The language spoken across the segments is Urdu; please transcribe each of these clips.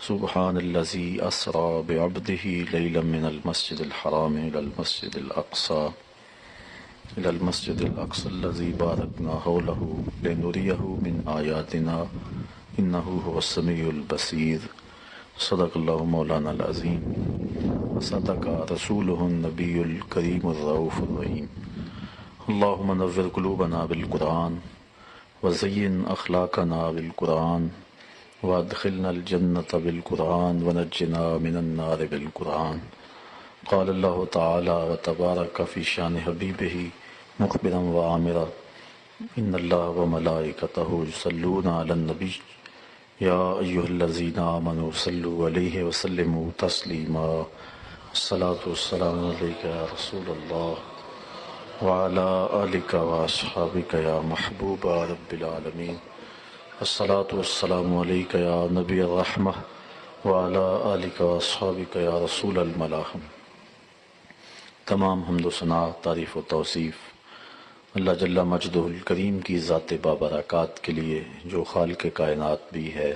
سبحان الذي أسرى بعبده ليلا من المسجد الحرام إلى المسجد الأقصى الذي باركنا حوله لنريه من آياتنا إنه هو السميع البصير. صدق الله مولانا العظيم وصدق رسوله النبي الكريم الرؤوف الرحيم. اللهم نور قلوبنا بالقرآن وزين أخلاقنا بالقرآن وادخلنا الجنة بالقرآن ونجنا من النار بالقرآن. قال الله تعالى وتبارك في شان حبيبه مخبرا وعامرا إن الله وملائكته يصلون على النبي يا أيها الذين آمنوا صلوا عليه وسلموا تسليما. الصلاة والسلام عليك يا رسول الله وعلى آلك وأصحابك يا محبوب رب العالمين. الصلاة والسلام عليك يا نبي الرحمة وعلى آلك وأصحابك يا رسول الملاحم. تمام حمد و ثنا، تعریف و توصیف اللہ جل مجدہ الکریم کی ذات بابرکات کے لیے جو خالق کائنات بھی ہے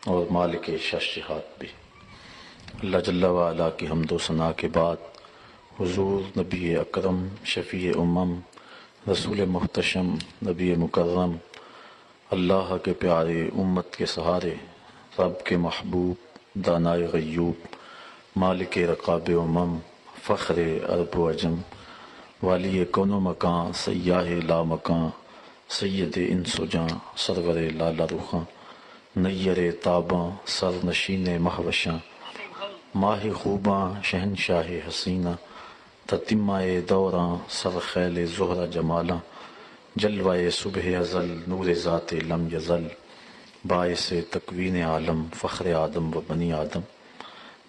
اور مالک شش-جہات بھی۔ اللہ جل وعلا کی حمد و ثنا کے بعد حضور نبی اکرم شفیع امم رسول محتشم نبی مکرم اللہ کے پیارے امت کے سہارے رب کے محبوب دانائے غیوب مالک رقاب امم فخر عرب و عجم والی کون و مکان سیاہ لا مکان سید انس و جاں سرور لالا رخاں نیر تاباں سر نشین مہوشاں ماہ خوباں شہنشاہ حسینہ تتمہ دوراں سر خیل زہرہ جمالاں جلوہ صبح ازل نور ذات لم یزل باعث تکوین عالم فخر آدم و بنی آدم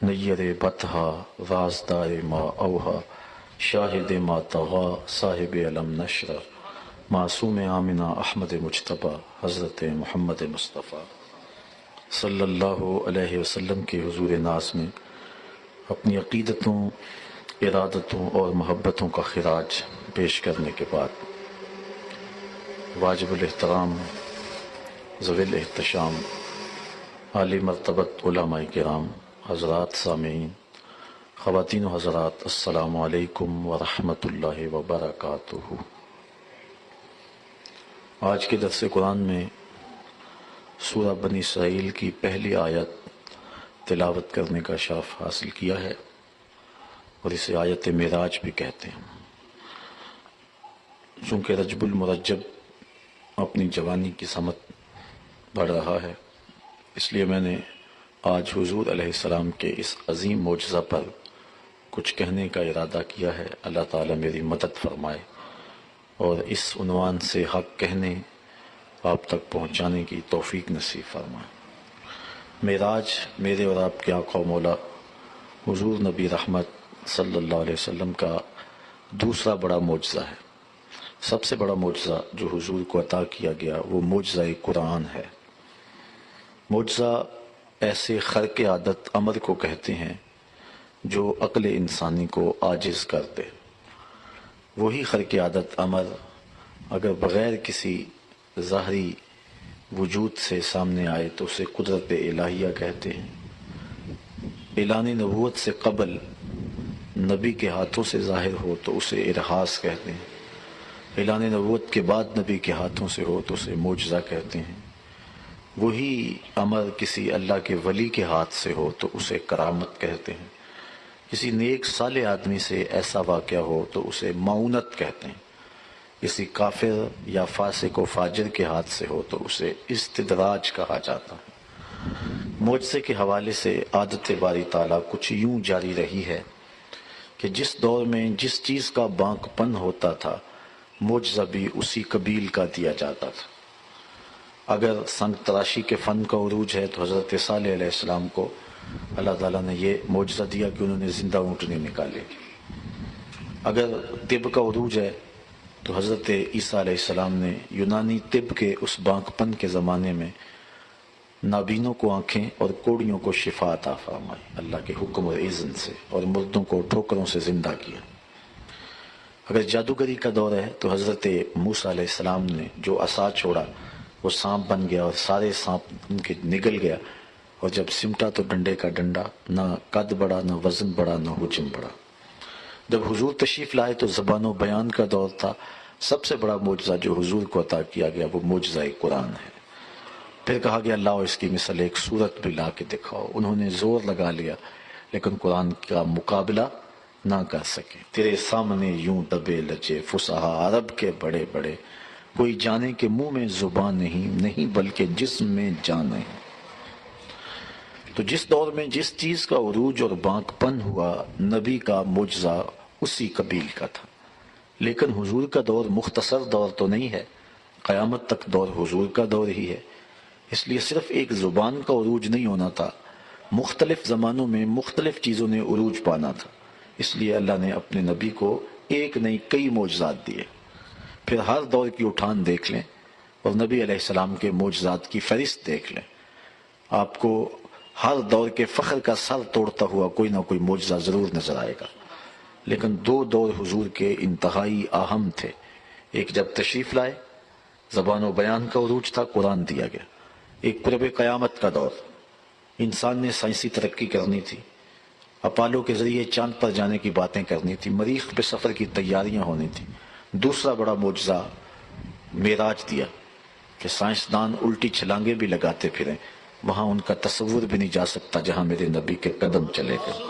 نیر بطحا رازدار ما اوہا شاہد ما طغا صاحب علم نشر معصوم آمنہ احمد مجتبیٰ حضرت محمد مصطفیٰ صلی اللہ علیہ وسلم کے حضور ناز میں اپنی عقیدتوں ارادتوں اور محبتوں کا خراج پیش کرنے کے بعد واجب الاحترام ذوی الاحتشام عالی مرتبت علماء کرام حضرات سامعین خواتین و حضرات السلام علیکم ورحمۃ اللہ وبرکاتہ۔ آج کے درس قرآن میں سورہ بنی اسرائیل کی پہلی آیت تلاوت کرنے کا شرف حاصل کیا ہے اور اسے آیت معراج بھی کہتے ہیں۔ چونکہ رجب المرجب اپنی جوانی کی سمت بڑھ رہا ہے، اس لیے میں نے آج حضور علیہ السلام کے اس عظیم معجزہ پر کچھ کہنے کا ارادہ کیا ہے۔ اللہ تعالیٰ میری مدد فرمائے اور اس عنوان سے حق کہنے آپ تک پہنچانے کی توفیق نصیب فرمائے۔ معراج میرے اور آپ کے آقا و مولا حضور نبی رحمت صلی اللہ علیہ وسلم کا دوسرا بڑا معجزہ ہے۔ سب سے بڑا معجزہ جو حضور کو عطا کیا گیا وہ معجزہ قرآن ہے۔ معجزہ ایسے خرق عادت امر کو کہتے ہیں جو عقل انسانی کو عاجز کر دے۔ وہی خرق عادت امر اگر بغیر کسی ظاہری وجود سے سامنے آئے تو اسے قدرت الہیہ کہتے ہیں۔ اعلان نبوت سے قبل نبی کے ہاتھوں سے ظاہر ہو تو اسے ارہاس کہتے ہیں۔ اعلان نبوت کے بعد نبی کے ہاتھوں سے ہو تو اسے معجزہ کہتے ہیں۔ وہی امر کسی اللہ کے ولی کے ہاتھ سے ہو تو اسے کرامت کہتے ہیں۔ کسی نیک صالح آدمی سے ایسا واقعہ ہو تو اسے معونت کہتے ہیں۔ کسی کافر یا فاسق و فاجر کے ہاتھ سے ہو تو اسے استدراج کہا جاتا ہے۔ معجزے کے حوالے سے عادت باری تعالیٰ کچھ یوں جاری رہی ہے کہ جس دور میں جس چیز کا بانک پن ہوتا تھا معجزہ بھی اسی قبیل کا دیا جاتا تھا۔ اگر سنگ تراشی کے فن کا عروج ہے تو حضرت صالح علیہ السلام کو اللہ تعالیٰ نے یہ معجزہ دیا کہ انہوں نے زندہ اونٹنے نکالے۔ اگر طب کا عروج ہے تو حضرت عیسیٰ علیہ السلام نے یونانی طب کے اس بانک پن کے زمانے میں نابینوں کو آنکھیں اور کوڑیوں کو شفا عطا فرمائی اللہ کے حکم اور اذن سے، اور مردوں کو ٹھوکروں سے زندہ کیا۔ اگر جادوگری کا دور ہے تو حضرت موسیٰ علیہ السلام نے جو عصا چھوڑا وہ سانپ بن گیا اور سارے سانپ ان کے نگل گیا اور جب سمٹا تو ڈنڈے کا ڈنڈا، نہ قد بڑا نہ وزن بڑا نہ حجم بڑا۔ جب حضور تشریف لائے تو زبان و بیان کا دور تھا، سب سے بڑا معجزہ جو حضور کو عطا کیا گیا وہ معجزہ قرآن ہے۔ پھر کہا گیا لاؤ اس کی مثل ایک سورت بھی لا کے دکھاؤ، انہوں نے زور لگا لیا لیکن قرآن کا مقابلہ نہ کر سکے۔ تیرے سامنے یوں دبے لچے فصحا عرب کے بڑے بڑے، کوئی جانے کہ منہ میں زبان نہیں بلکہ جسم میں جان نہیں۔ تو جس دور میں جس چیز کا عروج اور بانک پن ہوا، نبی کا معجزہ اسی قبیل کا تھا۔ لیکن حضور کا دور مختصر دور تو نہیں ہے، قیامت تک دور حضور کا دور ہی ہے۔ اس لیے صرف ایک زبان کا عروج نہیں ہونا تھا، مختلف زمانوں میں مختلف چیزوں نے عروج پانا تھا۔ اس لیے اللہ نے اپنے نبی کو ایک نہیں کئی معجزات دیے۔ پھر ہر دور کی اٹھان دیکھ لیں اور نبی علیہ السلام کے معجزات کی فہرست دیکھ لیں، آپ کو ہر دور کے فخر کا سر توڑتا ہوا کوئی نہ کوئی معجزہ ضرور نظر آئے گا۔ لیکن دو دور حضور کے انتہائی اہم تھے۔ ایک جب تشریف لائے، زبان و بیان کا عروج تھا، قرآن دیا گیا۔ ایک قرب قیامت کا دور، انسان نے سائنسی ترقی کرنی تھی، اپالو کے ذریعے چاند پر جانے کی باتیں کرنی تھی، مریخ پہ سفر کی تیاریاں ہونی تھی۔ دوسرا بڑا معجزہ معراج دیا کہ سائنسدان الٹی چھلانگیں بھی لگاتے پھریں، وہاں ان کا تصور بھی نہیں جا سکتا جہاں میرے نبی کے قدم چلے گئے۔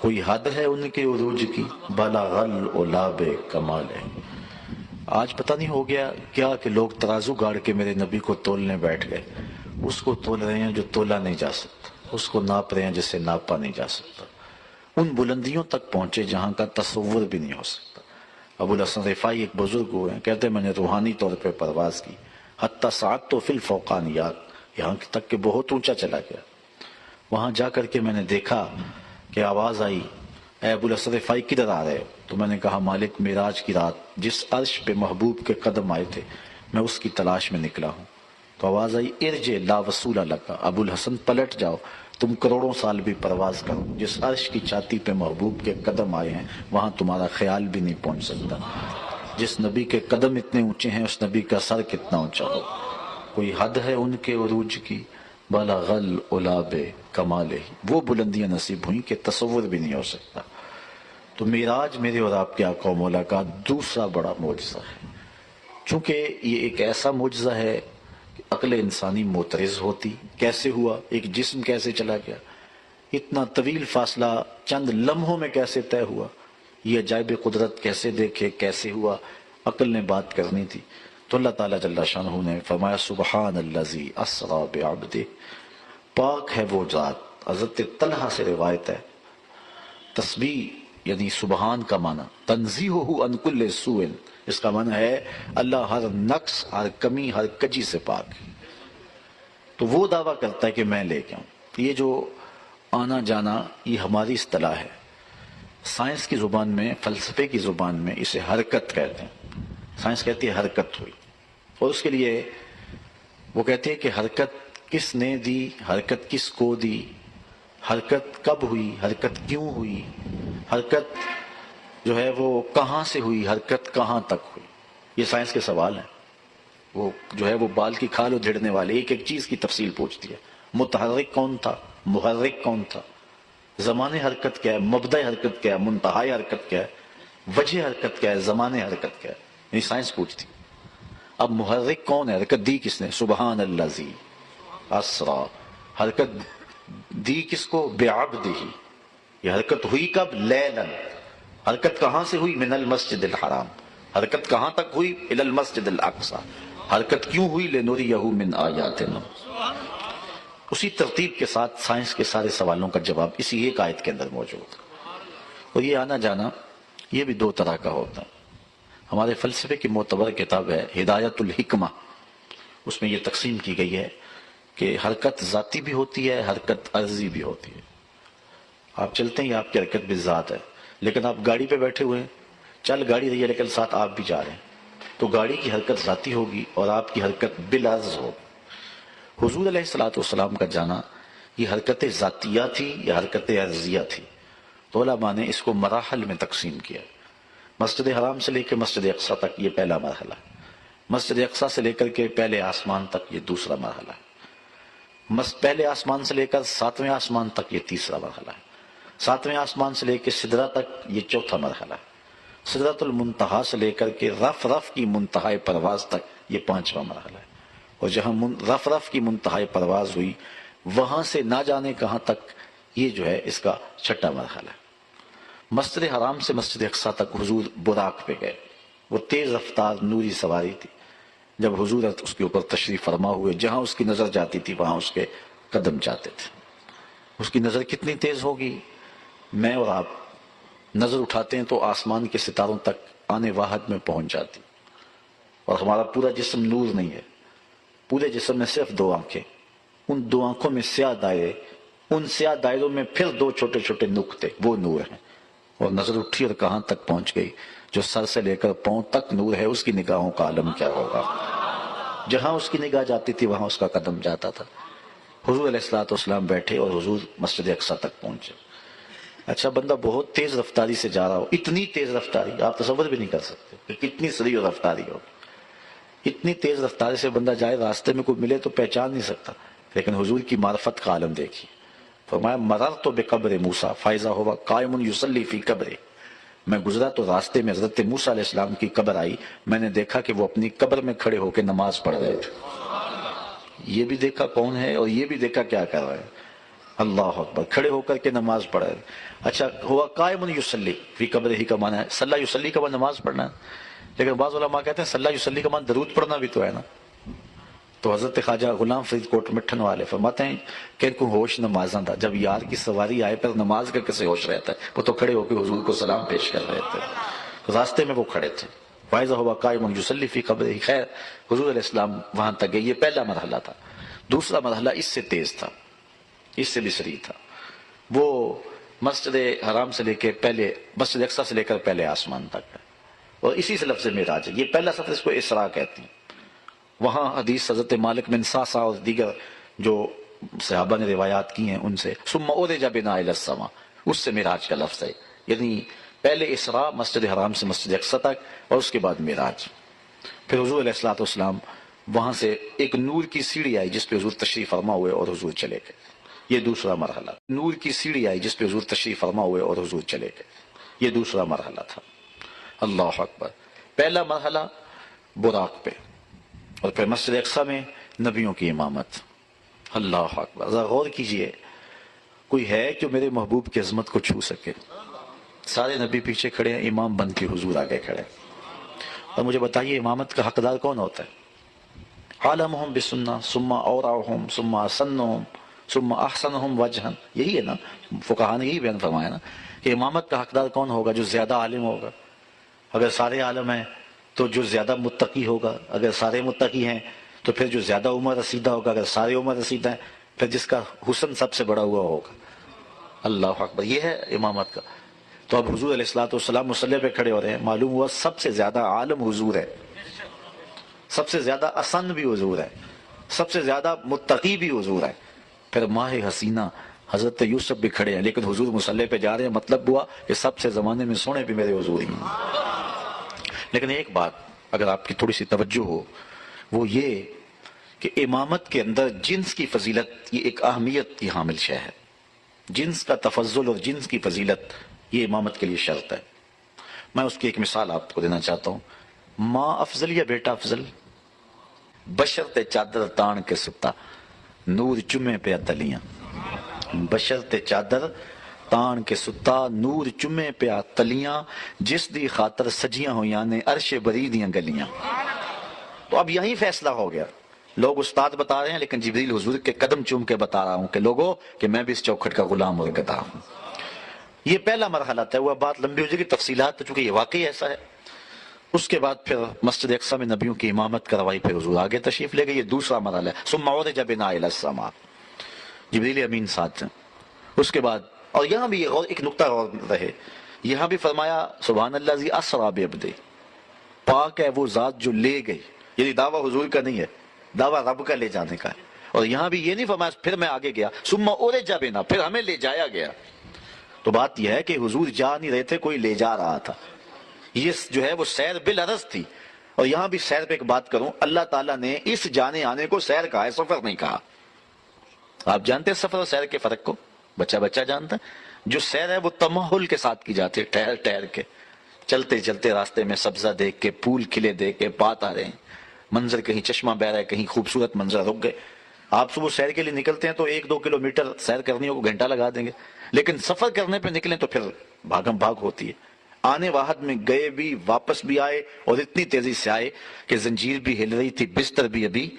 کوئی حد ہے ان کے عروج کی، بلغ العلا کمال ہے۔ آج پتہ نہیں ہو گیا کیا کہ لوگ ترازو گاڑ کے میرے نبی کو تولنے بیٹھ گئے۔ اس کو تول رہے ہیں جو تولا نہیں جا سکتا، اس کو ناپ رہے ہیں جسے ناپا نہیں جا سکتا، ان بلندیوں تک پہنچے جہاں کا تصور بھی نہیں ہو سکتا۔ ابو الحسن رفاعی ایک بزرگ ہوئے ہیں، کہتے ہیں میں نے روحانی طور پہ پرواز کی، حتی سعدت تو فی الفوقانیات، یہاں تک کہ بہت اونچا چلا گیا۔ وہاں جا کر کے میں نے دیکھا کہ آواز آئی، اے ابو الحسن رفاعی کدھر آ رہے ہو؟ تو میں نے کہا مالک معراج کی رات جس عرش پہ محبوب کے قدم آئے تھے میں اس کی تلاش میں نکلا ہوں۔ تو آواز آئی ارجع لا وصول لک، ابو الحسن پلٹ جاؤ، تم کروڑوں سال بھی پرواز کرو، جس عرش کی چھاتی پہ محبوب کے قدم آئے ہیں وہاں تمہارا خیال بھی نہیں پہنچ سکتا۔ جس نبی کے قدم اتنے اونچے ہیں اس نبی کا سر کتنا اونچا ہو۔ کوئی حد ہے ان کے عروج کی، بلغ العلا کمالہ، وہ بلندیاں نصیب ہوئیں کہ تصور بھی نہیں ہو سکتا۔ تو معراج میرے اور آپ کے آقا و مولا کا دوسرا بڑا معجزہ ہے۔ چونکہ یہ ایک ایسا معجزہ ہے کہ عقل انسانی معترض ہوتی، کیسے ہوا، ایک جسم کیسے چلا گیا، اتنا طویل فاصلہ چند لمحوں میں کیسے طے ہوا، یہ عجائب قدرت کیسے دیکھے، کیسے ہوا، عقل نے بات کرنی تھی۔ تو اللہ تعالیٰ جل شانہ نے فرمایا سبحان الذی اسریٰ بعبدہ، پاک ہے وہ ذات۔ حضرت طلحہ سے روایت ہے، تسبیح یعنی سبحان کا معنی تنزیہہ عن کل سوء، اس کا معنی ہے اللہ ہر نقص، ہر کمی، ہر کجی سے پاک ہے۔ تو وہ دعویٰ کرتا ہے کہ میں لے کے آؤں۔ یہ جو آنا جانا یہ ہماری اصطلاح ہے، سائنس کی زبان میں، فلسفے کی زبان میں اسے حرکت کہتے ہیں۔ سائنس کہتی ہے حرکت ہوئی، اور اس کے لیے وہ کہتے ہیں کہ حرکت کس نے دی، حرکت کس کو دی، حرکت کب ہوئی، حرکت کیوں ہوئی، حرکت جو ہے وہ کہاں سے ہوئی، حرکت کہاں تک ہوئی۔ یہ سائنس کے سوال ہیں۔ وہ جو ہے وہ بال کی کھال ادھیڑنے والے ایک ایک چیز کی تفصیل پوچھتی ہے۔ متحرک کون تھا، محرک کون تھا، زمان حرکت کیا ہے، مبدأ حرکت کیا ہے، منتہا حرکت کیا ہے، وجہ حرکت کیا ہے، زمان حرکت کیا ہے، یہ سائنس پوچھتی۔ اب محرک کون ہے، حرکت دی کس نے، سبحان الذی اسریٰ، حرکت دی کس کو، بعبدہ، یہ حرکت ہوئی کب، لیلاً، حرکت کہاں سے ہوئی، من المسجد الحرام، حرکت کہاں تک ہوئی، الی المسجد الاقصی، حرکت کیوں ہوئی، لنریہ من آیاتنا۔ اسی ترتیب کے ساتھ سائنس کے سارے سوالوں کا جواب اسی ایک آیت کے اندر موجود ہے۔ اور یہ آنا جانا یہ بھی دو طرح کا ہوتا ہے۔ ہمارے فلسفے کی معتبر کتاب ہے ہدایت الحکمہ، اس میں یہ تقسیم کی گئی ہے کہ حرکت ذاتی بھی ہوتی ہے، حرکت عرضی بھی ہوتی ہے۔ آپ چلتے ہیں، آپ کی حرکت بھی ذات ہے، لیکن آپ گاڑی پہ بیٹھے ہوئے ہیں، چل گاڑی رہی ہے لیکن ساتھ آپ بھی جا رہے ہیں، تو گاڑی کی حرکت ذاتی ہوگی اور آپ کی حرکت بالعرض ہوگی۔ حضور علیہ السلام کا جانا یہ حرکت ذاتیہ تھی یا حرکت عرضیہ تھی؟ تو علماء نے اس کو مراحل میں تقسیم کیا۔ مسجد حرام سے لے کے مسجد اقصی تک یہ پہلا مرحلہ ہے، مسجد اقصی سے لے کر کے پہلے آسمان تک یہ دوسرا مرحلہ ہے، پہلے آسمان سے لے کر 7ویں آسمان تک یہ تیسرا مرحلہ ہے، 7ویں آسمان سے لے کے سدرہ تک یہ چوتھا مرحلہ ہے، سدرۃ المنتہا سے لے کر کے رف رف کی منتہائے پرواز تک یہ 5واں مرحلہ ہے، اور جہاں رف رف کی منتہائے پرواز ہوئی وہاں سے نہ جانے کہاں تک یہ جو ہے اس کا 6واں مرحلہ ہے۔ مسجد حرام سے مسجد اقصیٰ تک حضور براق پہ گئے، وہ تیز رفتار نوری سواری تھی، جب حضور اس کے اوپر تشریف فرما ہوئے جہاں اس کی نظر جاتی تھی وہاں اس کے قدم جاتے تھے۔ اس کی نظر کتنی تیز ہوگی، میں اور آپ نظر اٹھاتے ہیں تو آسمان کے ستاروں تک آنے واحد میں پہنچ جاتی، اور ہمارا پورا جسم نور نہیں ہے، پورے جسم میں صرف 2 آنکھیں، ان 2 آنکھوں میں سیاہ دائرے، ان سیاہ دائروں میں پھر 2 چھوٹے چھوٹے نقطے، وہ نور ہیں، اور نظر اٹھی اور کہاں تک پہنچ گئی، جو سر سے لے کر پاؤں تک نور ہے، اس کی نگاہوں کا عالم کیا ہوگا۔ جہاں اس کی نگاہ جاتی تھی وہاں اس کا قدم جاتا تھا۔ حضور علیہ الصلوۃ والسلام بیٹھے اور حضور مسجد اقصیٰ تک پہنچے۔ اچھا بندہ بہت تیز رفتاری سے جا رہا ہو، اتنی تیز رفتاری آپ تصور بھی نہیں کر سکتے کہ کتنی سریع رفتاری ہو، اتنی تیز رفتاری سے بندہ جائے، راستے میں کوئی ملے تو پہچان نہیں سکتا، لیکن حضور کی معرفت کا عالم دیکھیے۔ فرمایا مررت بقبر موسیٰ فاذا هو قائم یصلی فی قبرہ، میں گزرا تو راستے میں حضرت موسیٰ علیہ السلام کی قبر آئی، میں نے دیکھا کہ وہ اپنی قبر میں کھڑے ہو کے نماز پڑھ رہے تھے۔ یہ بھی دیکھا کون ہے اور یہ بھی دیکھا کیا کر رہے ہیں، اللہ اکبر، کھڑے ہو کر کے نماز پڑھ رہے ہیں۔ اچھا ہوا قائم یصلی فی قبرہ ہی کا معنی ہے صلی یصلی کا معنی نماز پڑھنا ہے، لیکن بعض علماء کہتے ہیں صلی یصلی کا معنی درود پڑھنا بھی تو ہے نا۔ تو حضرت خواجہ غلام فرید کوٹ مٹھن والے فرماتے ہیں کہ ان کو ہوش نمازاں تھا، جب یار کی سواری آئے پر نماز کا کیسے ہوش رہتا ہے، وہ تو کھڑے ہو کے حضور کو سلام پیش کر رہے تھے، راستے میں وہ کھڑے تھے۔ فائزہ ہوا قائم یصلی فی قبرہ، خیر حضور علیہ السلام وہاں تک گئے، یہ پہلا مرحلہ تھا۔ دوسرا مرحلہ اس سے تیز تھا، اس سے بھی سریع تھا، وہ مسجد حرام سے لے کے پہلے مسجد اقصیٰ سے لے کر پہلے آسمان تک ہے، اور اسی سے لفظ معراج ہے۔ یہ پہلا سفر اس کو اسراء کہتے ہیں۔ وہاں حدیث حضرت مالک بن سعصع اور دیگر جو صحابہ نے روایات کی ہیں ان سے ثم عرج بنا الی السماء، اس سے معراج کا لفظ ہے، یعنی پہلے اسراء مسجد حرام سے مسجد اقصیٰ تک، اور اس کے بعد معراج۔ پھر حضور علیہ الصلوۃ والسلام وہاں سے ایک نور کی سیڑھی آئی جس پہ حضور تشریف فرما ہوئے اور حضور چلے گئے، یہ دوسرا مرحلہ۔ نور کی سیڑھی آئی جس پہ حضور تشریف فرما ہوئے اور حضور چلے گئے، یہ دوسرا مرحلہ تھا۔ اللہ اکبر، پہلا مرحلہ براق پہ، اور پھر مسجد اقصیٰ میں نبیوں کی امامت۔ اللہ اکبر، ذرا غور کیجئے، کوئی ہے جو میرے محبوب کی عظمت کو چھو سکے؟ سارے نبی پیچھے کھڑے ہیں، امام بن کے حضور آگے کھڑے ہیں۔ اور مجھے بتائیے امامت کا حقدار کون ہوتا ہے؟ عالمہم بسنہ ثم اورعہم ثم اسنہم ثم احسنہم وجہا، یہی ہے نا، فقہاء نے یہی بیان فرمایا نا کہ امامت کا حقدار کون ہوگا؟ جو زیادہ عالم ہوگا، اگر سارے عالم ہیں تو جو زیادہ متقی ہوگا، اگر سارے متقی ہیں تو پھر جو زیادہ عمر رسیدہ ہوگا، اگر سارے عمر رسیدہ ہیں پھر جس کا حسن سب سے بڑا ہوا ہوگا۔ اللہ اکبر، یہ ہے امامت کا۔ تو اب حضور علیہ الصلوۃ والسلام مصلی پہ کھڑے ہو رہے ہیں، معلوم ہوا سب سے زیادہ عالم حضور ہے، سب سے زیادہ اسن بھی حضور ہے، سب سے زیادہ متقی بھی حضور ہے، پھر ماہ حسینہ حضرت یوسف بھی کھڑے ہیں، لیکن حضور مصلی پہ جا رہے ہیں، مطلب ہوا کہ سب سے زمانے میں سونے بھی میرے حضور ہی ہیں۔ لیکن ایک بات اگر آپ کی تھوڑی سی توجہ ہو، وہ یہ کہ امامت کے اندر جنس کی فضیلت یہ ایک اہمیت کی حامل شے ہے، جنس کا تفضل اور جنس کی فضیلت یہ امامت کے لیے شرط ہے۔ میں اس کی ایک مثال آپ کو دینا چاہتا ہوں۔ ماں افضل یا بیٹا افضل؟ بشرط چادر تان کے ستا، نور چمے پہ تلیاں، بشرط چادر تان کے ستا، نور چمے پہ تلیاں، جس دی خاطر سجیاں ہویاں نے عرش بری دیاں گلیاں۔ تو اب یہی فیصلہ ہو گیا، لوگ استاد بتا رہے ہیں لیکن جبریل حضور کے قدم چوم کے بتا رہا ہوں کہ لوگوں کہ میں بھی اس چوکھٹ کا غلام اور گدا ہوں۔ یہ پہلا مرحلہ طے ہوا، بات لمبی ہو جائے گی، تفصیلات تو چونکہ یہ واقعی ایسا ہے۔ اس کے بعد پھر مسجد اقصیٰ میں نبیوں کی امامت کروائی، پھر حضور آگے تشریف لے گئے، یہ دوسرا مرحلہ ہے۔ ثم عرج بنا الی السماء، جبریل امین ساتھ ہیں۔ اس کے بعد اور یہاں بھی ایک نقطہ اور رہے، یہاں بھی فرمایا سبحان اللہ ذی اسریٰ بعبدہ، پاک ہے وہ ذات جو لے گئی، یعنی دعویٰ حضور کا نہیں ہے، دعویٰ رب کا لے جانے کا ہے۔ اور یہاں بھی یہ نہیں فرمایا پھر میں آگے گیا، ثم عرج بنا، پھر ہمیں لے جایا گیا۔ تو بات یہ ہے کہ حضور جا نہیں رہے تھے، کوئی لے جا رہا تھا، یہ جو ہے وہ سیر بالعرض تھی۔ اور یہاں بھی سیر پہ ایک بات کروں، اللہ تعالیٰ نے اس جانے آنے کو سیر کہا ہے، سفر نہیں کہا۔ آپ جانتے ہیں سفر اور سیر کے فرق کو؟ بچہ بچہ جانتا ہے۔ جو سیر ہے وہ تمہل کے ساتھ کی جاتی ہے، ٹہر ٹہر کے، چلتے چلتے راستے میں سبزہ دیکھ کے، پھول کھلے دیکھ کے، بات آ رہے ہیں، منظر کہیں چشمہ بہ رہا ہے، کہیں خوبصورت منظر، رک گئے۔ آپ صبح سیر کے لیے نکلتے ہیں تو 1-2 کلومیٹر سیر کرنی ہو کو گھنٹہ لگا دیں گے، لیکن سفر کرنے پہ نکلیں تو پھر بھاگم بھاگ ہوتی ہے۔ آنے واحد میں گئے بھی، واپس بھی آئے، اور اتنی تیزی سے آئے کہ زنجیر بھی ہل رہی تھی، بستر بھی ابھی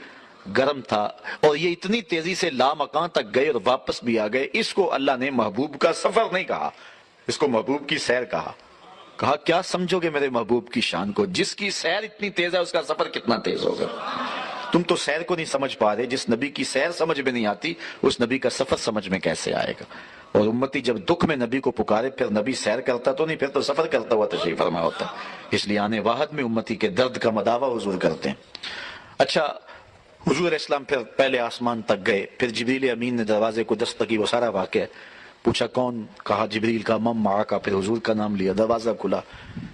گرم تھا، اور یہ اتنی تیزی سے لامکان تک گئے اور واپس بھی آ گئے۔ اس کو اللہ نے محبوب کا سفر نہیں کہا، اس کو محبوب کی سیر کہا۔ کہا کیا سمجھو گے میرے محبوب کی شان کو؟ جس کی سیر اتنی تیز ہے اس کا سفر کتنا تیز ہوگا۔ تم تو سیر کو نہیں سمجھ پا رہے، جس نبی کی سیر سمجھ میں نہیں آتی اس نبی کا سفر سمجھ میں کیسے آئے گا؟ اور امتی جب دکھ میں نبی کو پکارے پھر نبی سیر کرتا تو نہیں، پھر تو سفر کرتا ہوا تشریف فرما ہوتا ہے۔ اس لیے آنے واحد میں امتی کے درد کا مداوع حضور کرتے ہیں۔ اچھا، حضور علیہ السلام پھر پہلے آسمان تک گئے، پھر جبریل امین نے دروازے کو دستک کی، وہ سارا واقعہ پوچھا کون؟ کہا جبریل کا، مم معاک، پھر حضور کا نام لیا، دروازہ کھلا،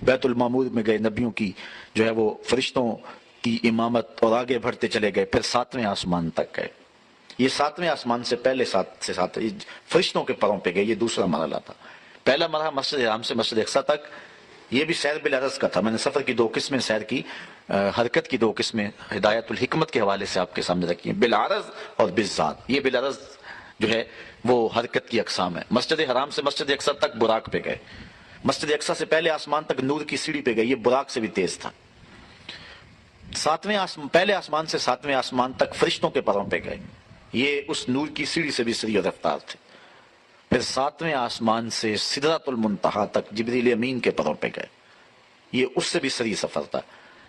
بیت المعمور میں گئے، نبیوں کی جو ہے وہ فرشتوں کی امامت، اور آگے بڑھتے چلے گئے، پھر 7ویں آسمان تک گئے۔ یہ 7ویں آسمان سے پہلے 7 فرشتوں کے پروں پہ گئے، یہ دوسرا مرحلہ تھا۔ پہلا مرحلہ مسجد حرام سے مسجد اقصیٰ تک، یہ بھی سیر بالعرض کا تھا۔ میں نے سفر کی 2 قسمیں سیر کی، حرکت کی 2 قسمیں ہدایت الحکمت کے حوالے سے آپ کے سامنے رکھی ہیں، بالعرض اور بالذات۔ یہ بالعرض جو ہے وہ حرکت کی اقسام ہے۔ مسجد حرام سے مسجد اقصیٰ تک براق پہ گئے، مسجد اقصیٰ سے پہلے آسمان تک نور کی سیڑھی پہ گئے، یہ براق سے بھی تیز تھا۔ پہلے آسمان سے 7ویں آسمان تک فرشتوں کے پروں پہ گئے، یہ اس نور کی سیڑھی سے بھی سری رفتار تھے۔ پھر 7ویں آسمان سے سدرۃ المنتہا تک جبریل امین کے پروں پہ گئے، یہ اس سے بھی سری سفر تھا۔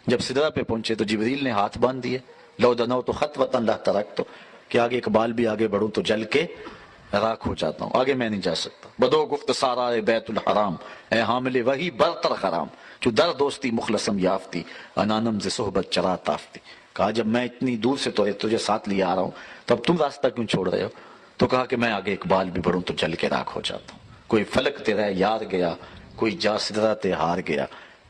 جب سدرہ پہ پہنچے تو جبریل نے ہاتھ باندھ دیے، لو دنوت خطوۃ لترکت، کہ آگے اقبال بھی آگے بڑھوں تو جل کے راکھ ہو جاتا ہوں، آگے میں نہیں جا سکتا۔ بدو گفت سارا بیت الحرام، اے حامل وہی برتر خرام، جو در دوستی مخلصم یافتی، انانم ز صحبت چرا تافتی۔ کہا جب میں اتنی دور سے تجھے ساتھ لے آ رہا ہوں تو اب تم راستہ کیوں چھوڑ رہے ہو؟ تو کہا کہ میں آگے اقبال بھی بڑھوں تو جل کے راکھ ہو جاتا ہوں۔ کوئی فلک تیرا یار گیا، کوئی جا سدرہ تے ہار گیا،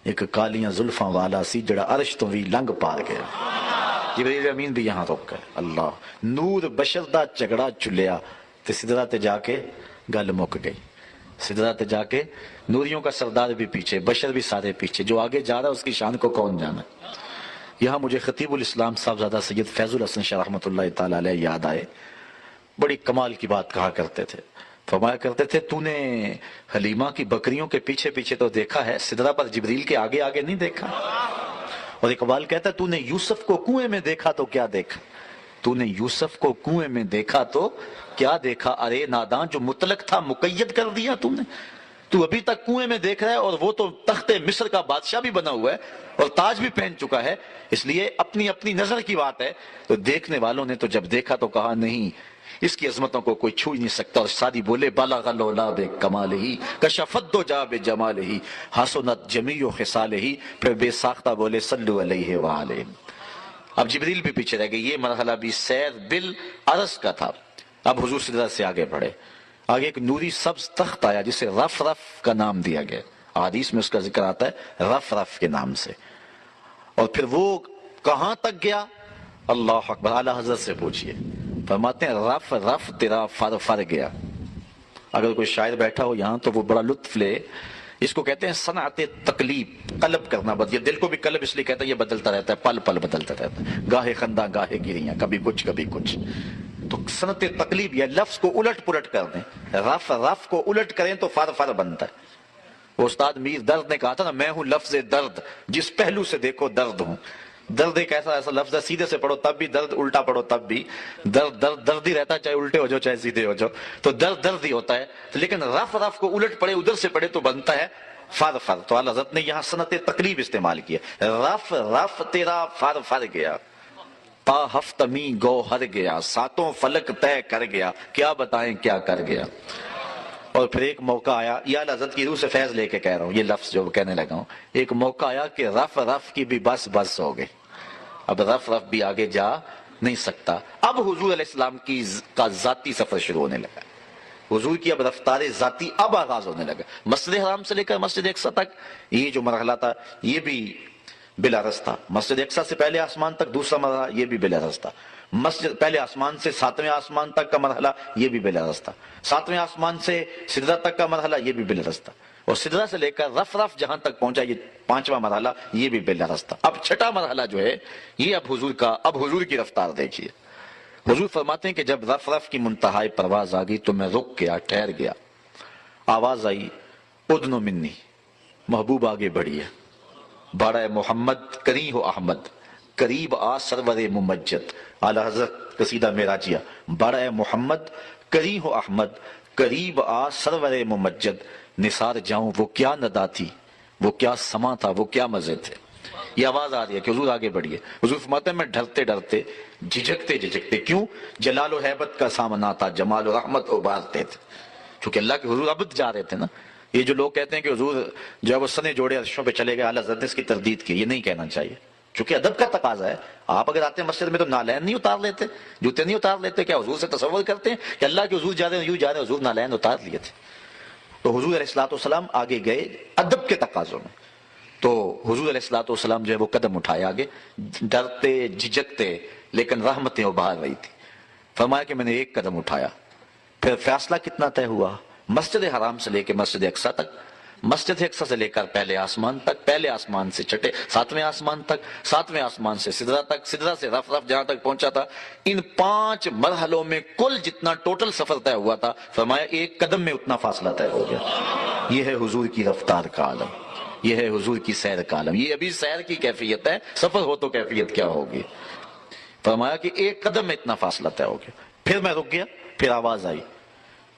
ایک کالیاں زلفاں والا سی جڑا عرش تو بھی لنگ پار گیا۔ جبریل امین بھی یہاں رک گئے۔ اللہ نور بشر دا جھگڑا چلیا تے سدرہ تے جا کے گل مک گئی۔ سدرہ تے جا کے نوریوں کا سردار بھی پیچھے، بشر بھی سارے پیچھے، جو آگے جا رہا ہے اس کی شان کو کون جانا ہے؟ یہاں مجھے خطیب الاسلام صاحبزادہ سید فیض الحسن شاہ رحمۃ اللہ تعالی علیہ یاد آئے۔ بڑی کمال کی بات کہا کرتے تھے، فرمایا کرتے تھے تو نے حلیمہ کی بکریوں کے پیچھے پیچھے تو دیکھا ہے، سدرہ پر جبریل کے آگے آگے نہیں دیکھا۔ اور اقبال کہتا ہے تو نے یوسف کو کنویں میں دیکھا تو کیا دیکھا، تو نے یوسف کو کنویں میں دیکھا تو کیا دیکھا، ارے نادان جو مطلق تھا مقید کر دیا تم نے۔ تو ابھی تک کنویں میں دیکھ رہا ہے، اور وہ تو تخت مصر کا بادشاہ بھی بنا ہوا ہے اور تاج بھی پہن چکا ہے۔ اس لیے اپنی اپنی نظر کی بات ہے، تو دیکھنے والوں نے تو جب دیکھا تو کہا نہیں، اس کی عظمتوں کو کوئی چھو ہی نہیں سکتا۔ اور سادی بولے بالغ العلا بکمالہ کشف الدجی بجمالہ حسنت جمیع خصالہ، پھر بے ساختہ بولے صلو علیہ وآلہ۔ اب جبریل بھی پیچھے رہ گئے، یہ مرحلہ بھی سیر بالعرض کا تھا۔ اب حضور سدرہ سے آگے بڑھے، آگے ایک نوری سبز تخت آیا جسے رف رف کا نام دیا گیا، حدیث میں اس کا ذکر آتا ہے رف رف کے نام سے۔ اور پھر وہ کہاں تک گیا؟ اللہ اکبر، اعلیٰ حضرت سے پوچھئے، فرماتے ہیں رف رف تیرا فر فر گیا۔ اگر کوئی شاعر بیٹھا ہو یہاں تو وہ بڑا لطف لے، اس کو کہتے ہیں صنعت تقلیب، قلب کرنا، یہ دل کو بھی قلب اس لیے کہتا ہے، یہ بدلتا رہتا ہے، پل پل بدلتا رہتا ہے، گاہے خندہ گاہے گریاں، کبھی کچھ کبھی کچھ۔ تو صنعت تقلیب یہ لفظ کو الٹ پلٹ کر دیں، رف رف کو الٹ کریں تو فر فر بنتا ہے۔ وہ استاد میر درد نے کہا تھا نا، میں ہوں لفظ درد، جس پہلو سے دیکھو درد ہوں۔ درد ایک ایسا لفظ ہے، سیدھے سے پڑھو تب بھی درد، الٹا پڑھو تب بھی درد، درد درد ہی رہتا ہے، چاہے الٹے ہو جاؤ چاہے سیدھے ہو جاؤ، تو درد درد ہی ہوتا ہے۔ لیکن رف رف کو الٹ پڑھے، ادھر سے پڑھے تو بنتا ہے فر فر۔ تو اعلیٰ حضرت نے یہاں صنعت تقلیب استعمال کیا، رف رف تیرا فر فر گیا، تا ہفتمی گوہر گیا، ساتوں فلک طے کر گیا، کیا بتائیں کیا کر گیا۔ اور پھر ایک موقع آیا، یہ اعلیٰ حضرت کی روح سے فیض لے کے کہہ رہا ہوں، یہ لفظ جو کہنے لگا ہوں، ایک موقع آیا کہ رف رف کی بھی بس بس ہو گئی، اب رف رف بھی آگے جا نہیں سکتا۔ اب حضور علیہ السلام کا ذاتی سفر شروع ہونے لگا، حضور کی اب رفتار ذاتی اب آغاز ہونے لگا۔ مسجد حرام سے لے کر مسجد اقصیٰ تک یہ جو مرحلہ تھا یہ بھی بالعرض تھا، مسجد اقصیٰ سے پہلے آسمان تک دوسرا مرحلہ یہ بھی بالعرض تھا۔ مسجد پہلے آسمان سے 7ویں آسمان تک کا مرحلہ یہ بھی بلا رستہ، 7ویں آسمان سے سدرہ تک کا مرحلہ یہ بھی بلا رستہ، اور سدرہ سے لے کر رف جہاں تک پہنچا یہ 5واں مرحلہ یہ بھی بلا رستہ۔ اب 6واں مرحلہ جو ہے یہ اب حضور کی رفتار دیکھیے۔ حضور فرماتے ہیں کہ جب رف کی منتہائی پرواز آ گئی تو میں رک گیا، ٹھہر گیا، آواز آئی ادنو منی، محبوب آگے بڑھیے، بڑا محمد کری ہو احمد، قریب آ سرور ممجد، اعلی حضرت قصیدہ معراجیہ، بڑا محمد کری ہو احمد، قریب آ سرور ممجد، نثار جاؤں وہ کیا ندا تھی، وہ کیا سما تھا، وہ کیا مزے تھے۔ یہ آواز آ رہی ہے کہ حضور آگے بڑھیے۔ حضور فرماتے ہیں میں ڈرتے ڈرتے، جھجکتے کیوں؟ جلال و حیبت کا سامنا تھا، جمال و رحمت ابھارتے تھے، چونکہ اللہ کے حضور عبد جا رہے تھے نا۔ یہ جو لوگ کہتے ہیں کہ حضور جو ہے وہ سنے جوڑے عرشوں پہ چلے گئے، اعلیٰ حضرت نے اس کی تردید کی، یہ نہیں کہنا چاہیے، چونکہ ادب کا تقاضا ہے۔ آپ اگر آتے ہیں مسجد میں تو نالین نہیں اتار لیتے، جوتے نہیں اتار لیتے؟ کیا حضور سے تصور کرتے ہیں کہ اللہ کے حضور جا رہے ہیں یوں جا رہے ہیں؟ حضور نالین اتار لیے تھے۔ تو حضور علیہ الصلوۃ والسلام آگے گئے ادب کے تقاضوں میں، تو حضور علیہ الصلوۃ والسلام جو ہے وہ قدم اٹھائے آگے، ڈرتے جھجکتے لیکن رحمتیں ابھار رہی تھی۔ فرمایا کہ میں نے ایک قدم اٹھایا، پھر فاصلہ کتنا طے ہوا؟ مسجد حرام سے لے کے مسجد اقصیٰ تک، مسجد اقصیٰ سے لے کر پہلے آسمان تک، پہلے آسمان سے 7ویں آسمان تک، 7ویں آسمان سے سدرہ تک، سدرہ سے رف جہاں تک پہنچا تھا۔ ان 5 مرحلوں میں کل جتنا ٹوٹل سفر طے ہوا تھا، فرمایا ایک قدم میں اتنا فاصلہ طے ہو گیا۔ یہ ہے حضور کی رفتار کا عالم، یہ ہے حضور کی سیر کا عالم۔ یہ ابھی سیر کی کیفیت ہے، سفر ہو تو کیفیت کیا ہوگی؟ فرمایا کہ ایک قدم میں اتنا فاصلہ طے ہو گیا۔ پھر میں رک گیا، پھر آواز آئی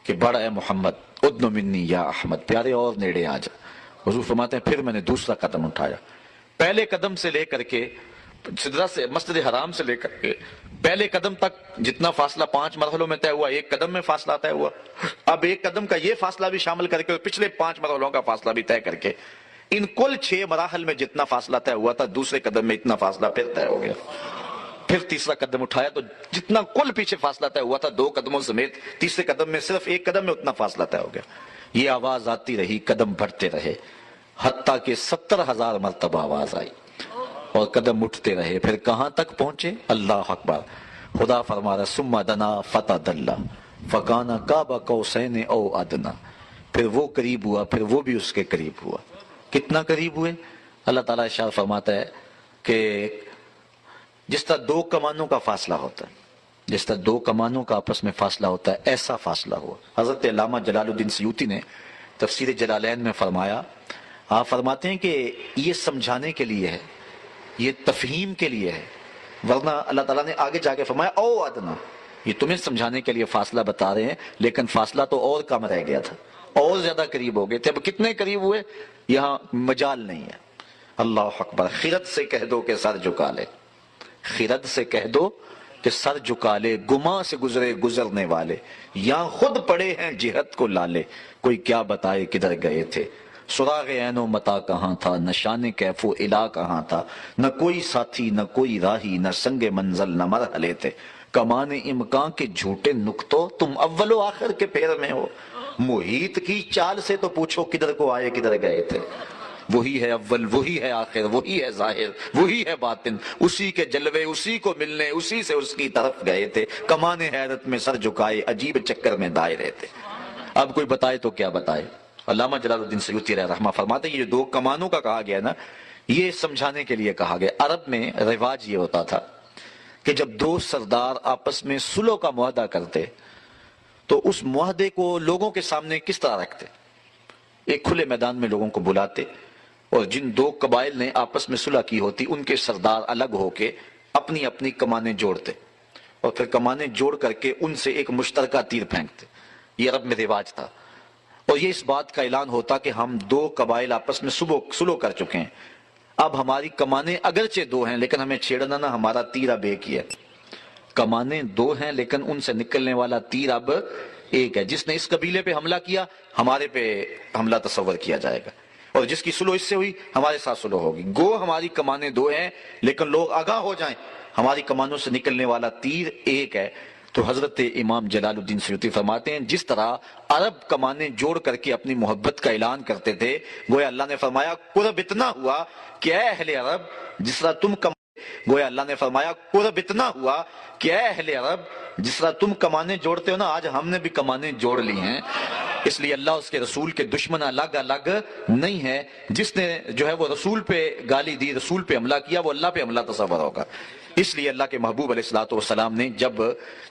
کہ بڑا اے محمد ادنو منی یا احمد، پیارے اور نیڑے آ جا۔ حضور فرماتے ہیں پھر میں نے دوسرا قدم اٹھایا، پہلے قدم سے لے کر کے سدرہ سے مسجد حرام سے لے کر کے پہلے قدم تک جتنا فاصلہ 5 مرحلوں میں طے ہوا، ایک قدم میں فاصلہ طے ہوا۔ اب ایک قدم کا یہ فاصلہ بھی شامل کر کے اور پچھلے 5 مرحلوں کا فاصلہ بھی طے کر کے ان کل 6 مراحل میں جتنا فاصلہ طے ہوا تھا، دوسرے قدم میں اتنا فاصلہ پھر طے ہو گیا۔ پھر تیسرا قدم اٹھایا تو جتنا کل پیچھے فاصلہ طے ہوا تھا 2 قدموں سمیت، تیسرے قدم میں صرف ایک قدم میں اتنا فاصلہ طے ہو گیا۔ یہ آواز آتی رہی، قدم بڑھتے رہے، حتیٰ کہ 70,000 مرتبہ آواز آئی اور قدم اٹھتے رہے۔ پھر کہاں تک پہنچے؟ اللہ اکبر! خدا فرما رہا ثم دنا فتدلی فکان قاب قوسین او ادنی، پھر وہ قریب ہوا، پھر وہ بھی اس کے قریب ہوا۔ کتنا قریب ہوئے؟ اللہ تعالیٰ ارشاد فرماتا ہے کہ جس طرح 2 کمانوں کا فاصلہ ہوتا ہے، جس طرح 2 کمانوں کا آپس میں فاصلہ ہوتا ہے، ایسا فاصلہ ہوا۔ حضرت علامہ جلال الدین سیوطی نے تفسیر جلالین میں فرمایا، آپ فرماتے ہیں کہ یہ سمجھانے کے لیے ہے، یہ تفہیم کے لیے ہے، ورنہ اللہ تعالیٰ نے آگے جا کے فرمایا او ادنا، یہ تمہیں سمجھانے کے لیے فاصلہ بتا رہے ہیں، لیکن فاصلہ تو اور کم رہ گیا تھا، اور زیادہ قریب ہو گئے تھے۔ اب کتنے قریب ہوئے یہاں مجال نہیں ہے۔ اللہ اکبر! خرد سے کہہ دو کہ سر جھکا لے، خرد سے کہہ دو کہ سر جھکا لے، گماں سے گزرے گزرنے والے، یہاں خود پڑے ہیں جہت کو لالے، کوئی کیا بتائے کدھر گئے تھے، سراغ عین و متا کہاں تھا، نہ شان کیف و الا کہاں تھا، نہ کوئی ساتھی نہ کوئی راہی، نہ سنگ منزل نہ مرحلے تھے، کمان امکان کے جھوٹے نقطوں تم اول و آخر کے پیر میں ہو، محیط کی چال سے تو پوچھو کدھر کو آئے کدھر گئے تھے۔ وہی ہے اول، وہی ہے آخر، وہی ہے ظاہر، وہی ہے باطن، اسی کے جلوے اسی کو ملنے، اسی سے اس کی طرف گئے تھے، کمان حیرت میں سر جھکائے عجیب چکر میں دائے رہتے۔ اب کوئی بتائے تو کیا بتائے؟ علامہ جلال الدین سیوطی رحمہ فرماتے ہیں یہ 2 کمانوں کا کہا گیا نا، یہ سمجھانے کے لیے کہا گیا۔ عرب میں رواج یہ ہوتا تھا کہ جب 2 سردار آپس میں صلح کا معاہدہ کرتے تو اس معاہدے کو لوگوں کے سامنے کس طرح رکھتے؟ ایک کھلے میدان میں لوگوں کو بلاتے اور جن 2 قبائل نے آپس میں صلح کی ہوتی ان کے سردار الگ ہو کے اپنی اپنی کمانیں جوڑتے اور پھر کمانیں جوڑ کر کے ان سے ایک مشترکہ تیر پھینکتے۔ یہ عرب میں رواج تھا، اور یہ اس بات کا اعلان ہوتا کہ ہم 2 قبائل آپس میں صلح کر چکے ہیں، اب ہماری کمانیں اگرچہ 2 ہیں لیکن ہمیں چھیڑنا نہ، ہمارا تیر اب ایک ہی ہے۔ کمانیں 2 ہیں لیکن ان سے نکلنے والا تیر اب ایک ہے، جس نے اس قبیلے پہ حملہ کیا ہمارے پہ حملہ تصور کیا جائے گا، اور جس کی صلح اس سے ہوئی ہمارے ساتھ صلح ہوگی۔ گو ہماری کمانیں 2 ہیں لیکن لوگ آگاہ ہو جائیں ہماری کمانوں سے نکلنے والا تیر ایک ہے۔ تو حضرت امام جلال الدین سیوطی فرماتے ہیں جس طرح عرب کمانیں جوڑ کر کے اپنی محبت کا اعلان کرتے تھے، گویا اللہ نے فرمایا قرب اتنا ہوا کہ اے اہل عرب، جس طرح تم گویا اللہ نے فرمایا قرب اتنا ہوا کہ اے اہل عرب، جس طرح تم کمانے جوڑتے ہو نا، آج ہم نے بھی کمانے جوڑ لی ہیں۔ اس لیے اللہ اس کے رسول کے دشمن الگ الگ نہیں ہے۔ جس نے جو ہے وہ رسول پہ گالی دی، رسول پہ حملہ کیا، وہ اللہ پہ حملہ تصور ہوگا۔ اس لیے اللہ کے محبوب علیہ الصلوۃ والسلام نے جب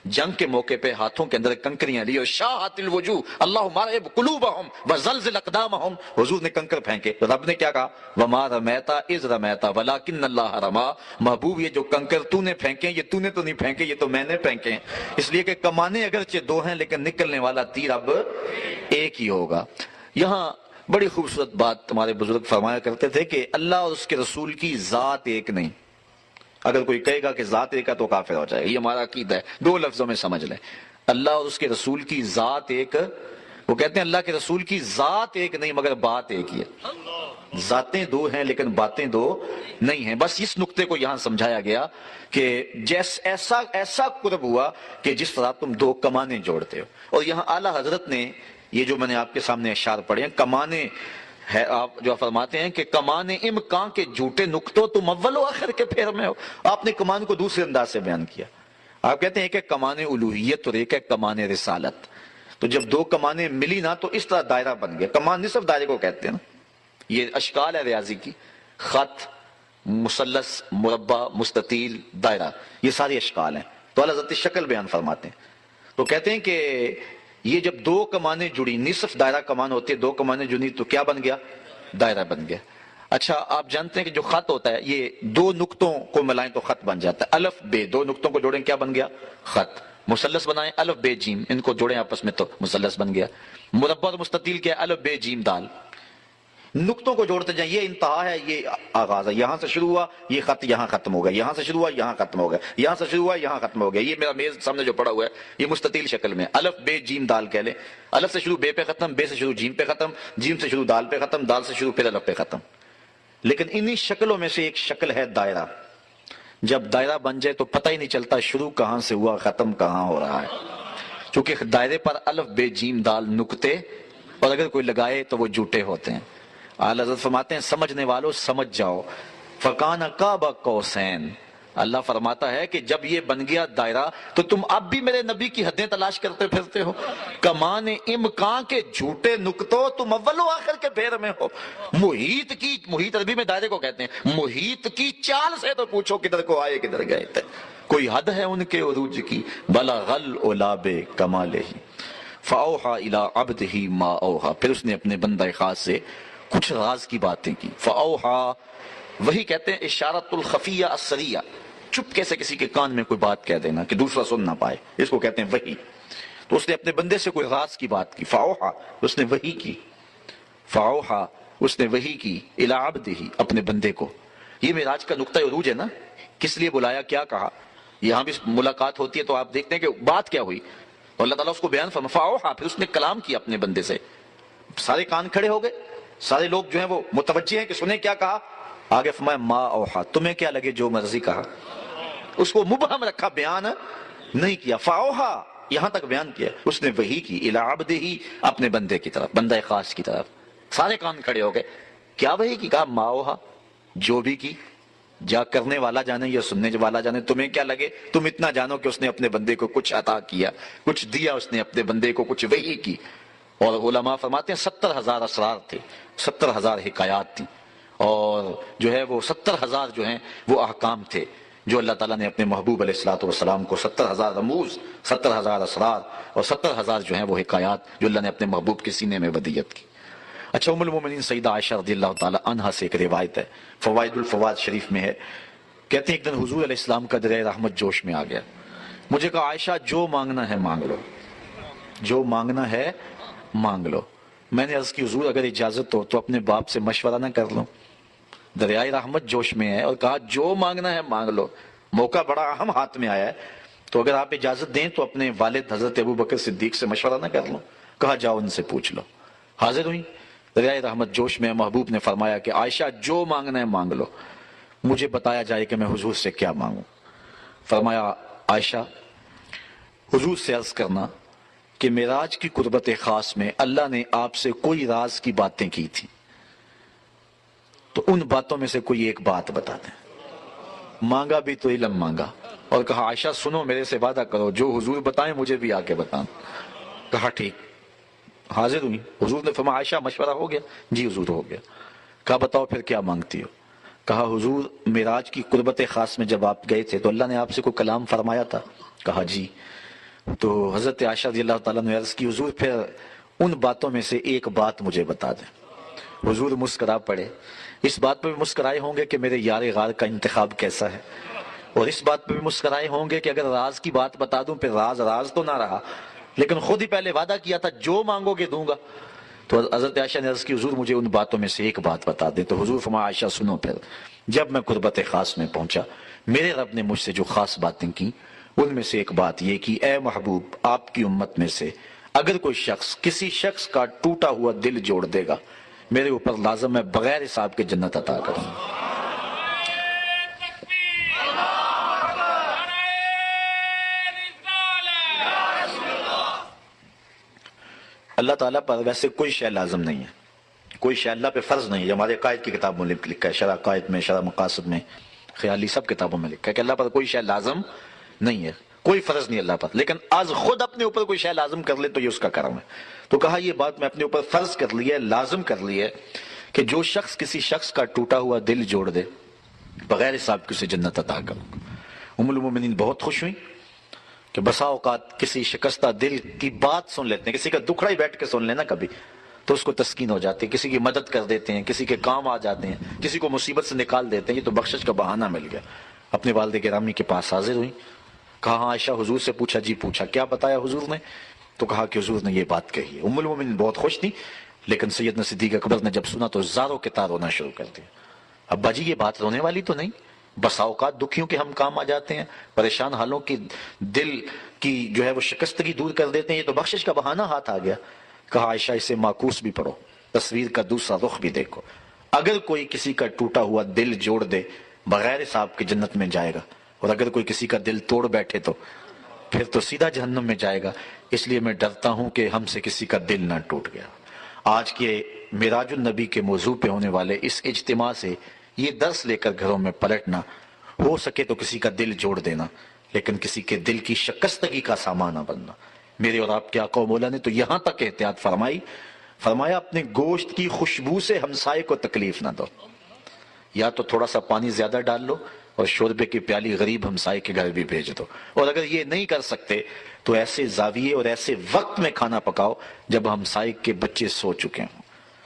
جنگ کے موقع پہ ہاتھوں کے اندر کنکریاں لی اور شاہت الوجوہ اللہم ارعب قلوبہم وزلزل اقدامہم، حضور نے کنکر پھینکے، رب نے کیا کہا؟ وما رمیت اذ رمیت ولکن اللہ رما۔ محبوب یہ جو کنکر تو نے پھینکے، یہ تو نے تو نہیں پھینکے، یہ تو میں نے پھینکے ہیں۔ اس لیے کہ کمانے اگرچہ دو ہیں لیکن نکلنے والا تیر اب ایک ہی ہوگا۔ یہاں بڑی خوبصورت بات ہمارے بزرگ فرمایا کرتے تھے کہ اللہ اور اس کے رسول کی ذات ایک نہیں۔ اگر کوئی کہے گا کہ ذات ایک ہے تو کافر ہو جائے گا، یہ ہمارا عقیدہ ہے۔ دو لفظوں میں سمجھ لیں، اللہ اور اس کے رسول کی ذات ایک، وہ کہتے ہیں اللہ کے رسول کی ذات ایک نہیں مگر بات ایک ہی ہے۔ ذاتیں دو ہیں لیکن باتیں دو نہیں ہیں۔ بس اس نقطے کو یہاں سمجھایا گیا کہ ایسا قرب ہوا کہ جس طرح تم دو کمانے جوڑتے ہو۔ اور یہاں اعلیٰ حضرت نے یہ جو میں نے آپ کے سامنے اشعار پڑھے ہیں، کمانے ہے، آپ جو فرماتے ہیں کہ کمانے امکان کے جھوٹے نقطوں تم اول و آخر کے پھیر میں ہو۔ آپ نے کمان کو دوسرے انداز سے بیان کیا۔ آپ کہتے ہیں ایک ہے کمانے الوہیت اور ایک ہے کمانے رسالت۔ تو جب دو کمانے ملی نا تو اس طرح دائرہ بن گیا۔ کمان نصف دائرے کو کہتے ہیں نا، یہ اشکال ہے ریاضی کی، خط، مثلث، مربع، مستطیل، دائرہ، یہ سارے اشکال ہیں۔ تو اللہ حضرت شکل بیان فرماتے ہیں، تو کہتے ہیں کہ یہ جب دو کمانیں جڑی، نصف دائرہ کمان ہوتی ہے، دو کمانیں جڑی تو کیا بن گیا؟ دائرہ بن گیا۔ اچھا آپ جانتے ہیں کہ جو خط ہوتا ہے یہ دو نقطوں کو ملائیں تو خط بن جاتا ہے۔ الف بے، دو نقطوں کو جوڑیں کیا بن گیا؟ خط۔ مثلث بنائیں الف بے جیم، ان کو جوڑیں آپس میں تو مثلث بن گیا۔ مربع اور مستطیل کیا؟ الف بے جیم دال۔ نقطوں کو جوڑتے جائیں، یہ انتہا ہے، یہ آغاز ہے۔ یہاں سے شروع ہوا یہ خط، یہاں ختم ہو گیا، یہاں سے شروع ہوا یہاں ختم ہو گیا، یہاں سے شروع ہوا یہاں ختم ہو گیا۔ یہ میرا میز سامنے جو پڑا ہوا ہے یہ مستطیل شکل میں، الف بے جیم دال کہہ لیں۔ الف سے شروع بے پہ ختم، بے سے شروع جیم پہ ختم، جیم سے شروع دال پہ ختم، دال سے شروع پھر الف پہ ختم۔ لیکن انہی شکلوں میں سے ایک شکل ہے دائرہ۔ جب دائرہ بن جائے تو پتہ ہی نہیں چلتا شروع کہاں سے ہوا، ختم کہاں ہو رہا ہے، چونکہ دائرے پر الف بے جیم دال نقطے، اور اگر کوئی لگائے تو وہ جھوٹے ہوتے ہیں۔ اعلیٰ حضرت فرماتے ہیں سمجھنے والوں سمجھ جاؤ، فَكَانَ قَابَ قَوْسَيْنِ۔ اللہ فرماتا ہے کہ جب یہ بن گیا دائرہ تو تم اب بھی میرے نبی کی حدیں تلاش کرتے پھرتے ہو۔ کمان امکان کے جھوٹے نقطوں تم اول و آخر کے پھیر میں ہو۔ محیط عربی میں دائرے کو کہتے ہیں، محیط کی چال سے تو پوچھو کدھر کو آئے کدھر گئے تھے۔ کوئی حد ہے ان کے عروج کی، بلغ العلا بکمالہ فاوحی الی عبدہ ما اوحی۔ پھر اس نے اپنے بندہ خاص سے کچھ راز کی باتیں کی۔ فاوحی، وہی کہتے ہیں اشارت الخفیہ السریہ، چپکے سے کسی کے کان میں کوئی بات کہہ دینا کہ دوسرا سن نہ پائے، اس کو کہتے ہیں وحی۔ تو اس نے اپنے بندے سے کوئی راز کی بات کی، فاوحی، اس نے وحی کی، فاوحی، اس نے وحی کی الی عبدہ، اپنے بندے کو۔ یہ معراج کا نقطہ عروج ہے نا، کس لیے بلایا، کیا کہا۔ یہاں بھی ملاقات ہوتی ہے تو آپ دیکھتے ہیں کہ بات کیا ہوئی، اور اللہ تعالیٰ اس کو بیان فرما، فاوحی، پھر اس نے کلام کیا اپنے بندے سے۔ سارے کان کھڑے ہو گئے، سارے لوگ جو ہیں وہ متوجہ ہیں کہ سنیں کیا کہا۔ آگے فرمایا ما اوحا، تمہیں کیا لگے جو مرضی کہا۔ اس کو مبہم رکھا، بیان نہیں کیا۔ فاوحا، یہاں تک بیان کیا، اس نے وحی کی الی عبدہ، اپنے بندے کی طرف، بندہ خاص کی طرف۔ سارے کان کھڑے ہو گئے، کیا وحی کی، کہا ما اوحا، جو بھی کی، جا کرنے والا جانے یا سننے والا جانے، تمہیں کیا لگے، تم اتنا جانو کہ اس نے اپنے بندے کو کچھ عطا کیا، کچھ دیا، اس نے اپنے بندے کو کچھ وحی کی۔ اور علماء فرماتے ہیں 70,000 اسرار تھے، 70,000 حکایات تھیں، اور جو ہے وہ 70,000 جو ہیں وہ احکام تھے جو اللہ تعالیٰ نے اپنے محبوب علیہ الصلوۃ والسلام کو، 70,000 رموز، 70,000 اسرار اور 70,000 جو ہیں وہ حکایات جو اللہ نے اپنے محبوب کے سینے میں ودیت کی۔ اچھا ام المومنین سیدہ عائشہ رضی اللہ تعالیٰ عنہا سے ایک روایت ہے، فوائد الفوائد شریف میں ہے، کہتے ہیں ایک دن حضور علیہ السلام کا دریا رحمت جوش میں آ گیا، مجھے کہا عائشہ جو مانگنا ہے مانگ لو، جو مانگنا ہے مانگ لو۔ میں نے عرض کی حضور اگر اجازت ہو تو اپنے باپ سے مشورہ نہ کر لوں، دریائے رحمت جوش میں ہے، اور کہا جو مانگنا ہے مانگ لو، موقع بڑا اہم ہاتھ میں آیا ہے، تو اگر آپ اجازت دیں تو اپنے والد حضرت ابوبکر صدیق سے مشورہ نہ کر لوں۔ کہا جاؤ ان سے پوچھ لو۔ حاضر ہوئی دریائے رحمت جوش میں، محبوب نے فرمایا کہ عائشہ جو مانگنا ہے مانگ لو، مجھے بتایا جائے کہ میں حضور سے کیا مانگوں۔ فرمایا عائشہ حضور سے عرض کرنا کہ معراج کی قربت خاص میں اللہ نے آپ سے کوئی راز کی باتیں کی تھی، تو ان باتوں میں سے کوئی ایک بات بتا دیں۔ مانگا بھی تو علم مانگا اور کہا عائشہ سنو میرے سے وعدہ کرو جو حضور بتائیں مجھے بھی آ کے بتانا۔ کہا ٹھیک، حاضر ہوئی۔ حضور نے فرمایا عائشہ مشورہ ہو گیا؟ جی حضور ہو گیا۔ کہا بتاؤ پھر کیا مانگتی ہو؟ کہا حضور معراج کی قربت خاص میں جب آپ گئے تھے تو اللہ نے آپ سے کوئی کلام فرمایا تھا؟ کہا جی۔ تو حضرت عائشہ رضی اللہ تعالیٰ نے عرض کی حضور پھر ان باتوں میں سے ایک بات مجھے بتا دیں۔ حضور مسکرا پڑے۔ اس بات پہ بھی مسکرائے ہوں گے کہ میرے یار غار کا انتخاب کیسا ہے، اور اس بات پہ بھی مسکرائے ہوں گے کہ اگر راز کی بات بتا دوں پھر راز تو نہ رہا، لیکن خود ہی پہلے وعدہ کیا تھا جو مانگو گے دوں گا۔ تو حضرت عائشہ نے عرض کی حضور مجھے ان باتوں میں سے ایک بات بتا دے۔ تو حضور فرمایا عائشہ سنو پھر، جب میں قربت خاص میں پہنچا میرے رب نے مجھ سے جو خاص باتیں کی ان میں سے ایک بات یہ کی، اے محبوب آپ کی امت میں سے اگر کوئی شخص کسی شخص کا ٹوٹا ہوا دل جوڑ دے گا میرے اوپر لازم ہے بغیر حساب کے جنت عطا کروں۔ اللہ تعالیٰ پر ویسے کوئی شے لازم نہیں ہے، کوئی شے اللہ پہ فرض نہیں ہے۔ ہمارے قائد کی کتابوں میں لکھا ہے، شرح قائد میں، شرح مقاصد میں، خیالی سب کتابوں میں لکھا ہے کہ اللہ پر کوئی شے لازم نہیں ہے، کوئی فرض نہیں اللہ پر، لیکن آج خود اپنے اوپر کوئی شے لازم کر لے تو یہ اس کا کرم ہے۔ تو کہا یہ بات میں اپنے اوپر فرض کر لی ہے، لازم کر لی ہے کہ جو شخص کسی شخص کا ٹوٹا ہوا دل جوڑ دے بغیر حساب کے اسے جنت عطا کروں۔ ام المومنین بہت خوش ہوئی کہ بسا اوقات کسی شکستہ دل کی بات سن لیتے ہیں، کسی کا دکھڑا ہی بیٹھ کے سن لینا کبھی تو اس کو تسکین ہو جاتی ہے، کسی کی مدد کر دیتے ہیں، کسی کے کام آ جاتے ہیں، کسی کو مصیبت سے نکال دیتے ہیں، یہ تو بخشش کا بہانہ مل گیا۔ اپنے والد گرامی کے پاس حاضر ہوئی، کہا ہاں عائشہ حضور سے پوچھا؟ جی پوچھا، کیا بتایا حضور نے؟ تو کہا کہ حضور نے یہ بات کہی ہے۔ ام المومنین بہت خوش تھی، لیکن سیدنا صدیق اکبر نے جب سنا تو زاروں کے تار رونا شروع کر دیا۔ ابا جی یہ بات رونے والی تو نہیں، بسا اوقات دکھیوں کے ہم کام آ جاتے ہیں، پریشان حالوں کی دل کی جو ہے وہ شکستگی دور کر دیتے ہیں، یہ تو بخشش کا بہانہ ہاتھ آ گیا۔ کہا عائشہ اسے معکوس بھی پڑھو، تصویر کا دوسرا رخ بھی دیکھو، اگر کوئی کسی کا ٹوٹا ہوا دل جوڑ دے بغیر حساب کے جنت میں جائے گا، اور اگر کوئی کسی کا دل توڑ بیٹھے تو پھر تو سیدھا جہنم میں جائے گا۔ اس لیے میں ڈرتا ہوں کہ ہم سے کسی کا دل نہ ٹوٹ گیا۔ آج کے معراج النبی کے موضوع پہ ہونے والے اس اجتماع سے یہ درس لے کر گھروں میں پلٹنا، ہو سکے تو کسی کا دل جوڑ دینا، لیکن کسی کے دل کی شکستگی کا سامان نہ بننا۔ میرے اور آپ کے آقا و مولا نے تو یہاں تک احتیاط فرمائی، فرمایا اپنے گوشت کی خوشبو سے ہمسائے کو تکلیف نہ دو، یا تو تھوڑا سا پانی زیادہ ڈال لو اور شوربے کی پیالی غریب ہمسائے کے گھر بھی بھیج دو، اور اگر یہ نہیں کر سکتے تو ایسے زاویے اور ایسے وقت میں کھانا پکاؤ جب ہمسائے کے بچے سو چکے ہوں۔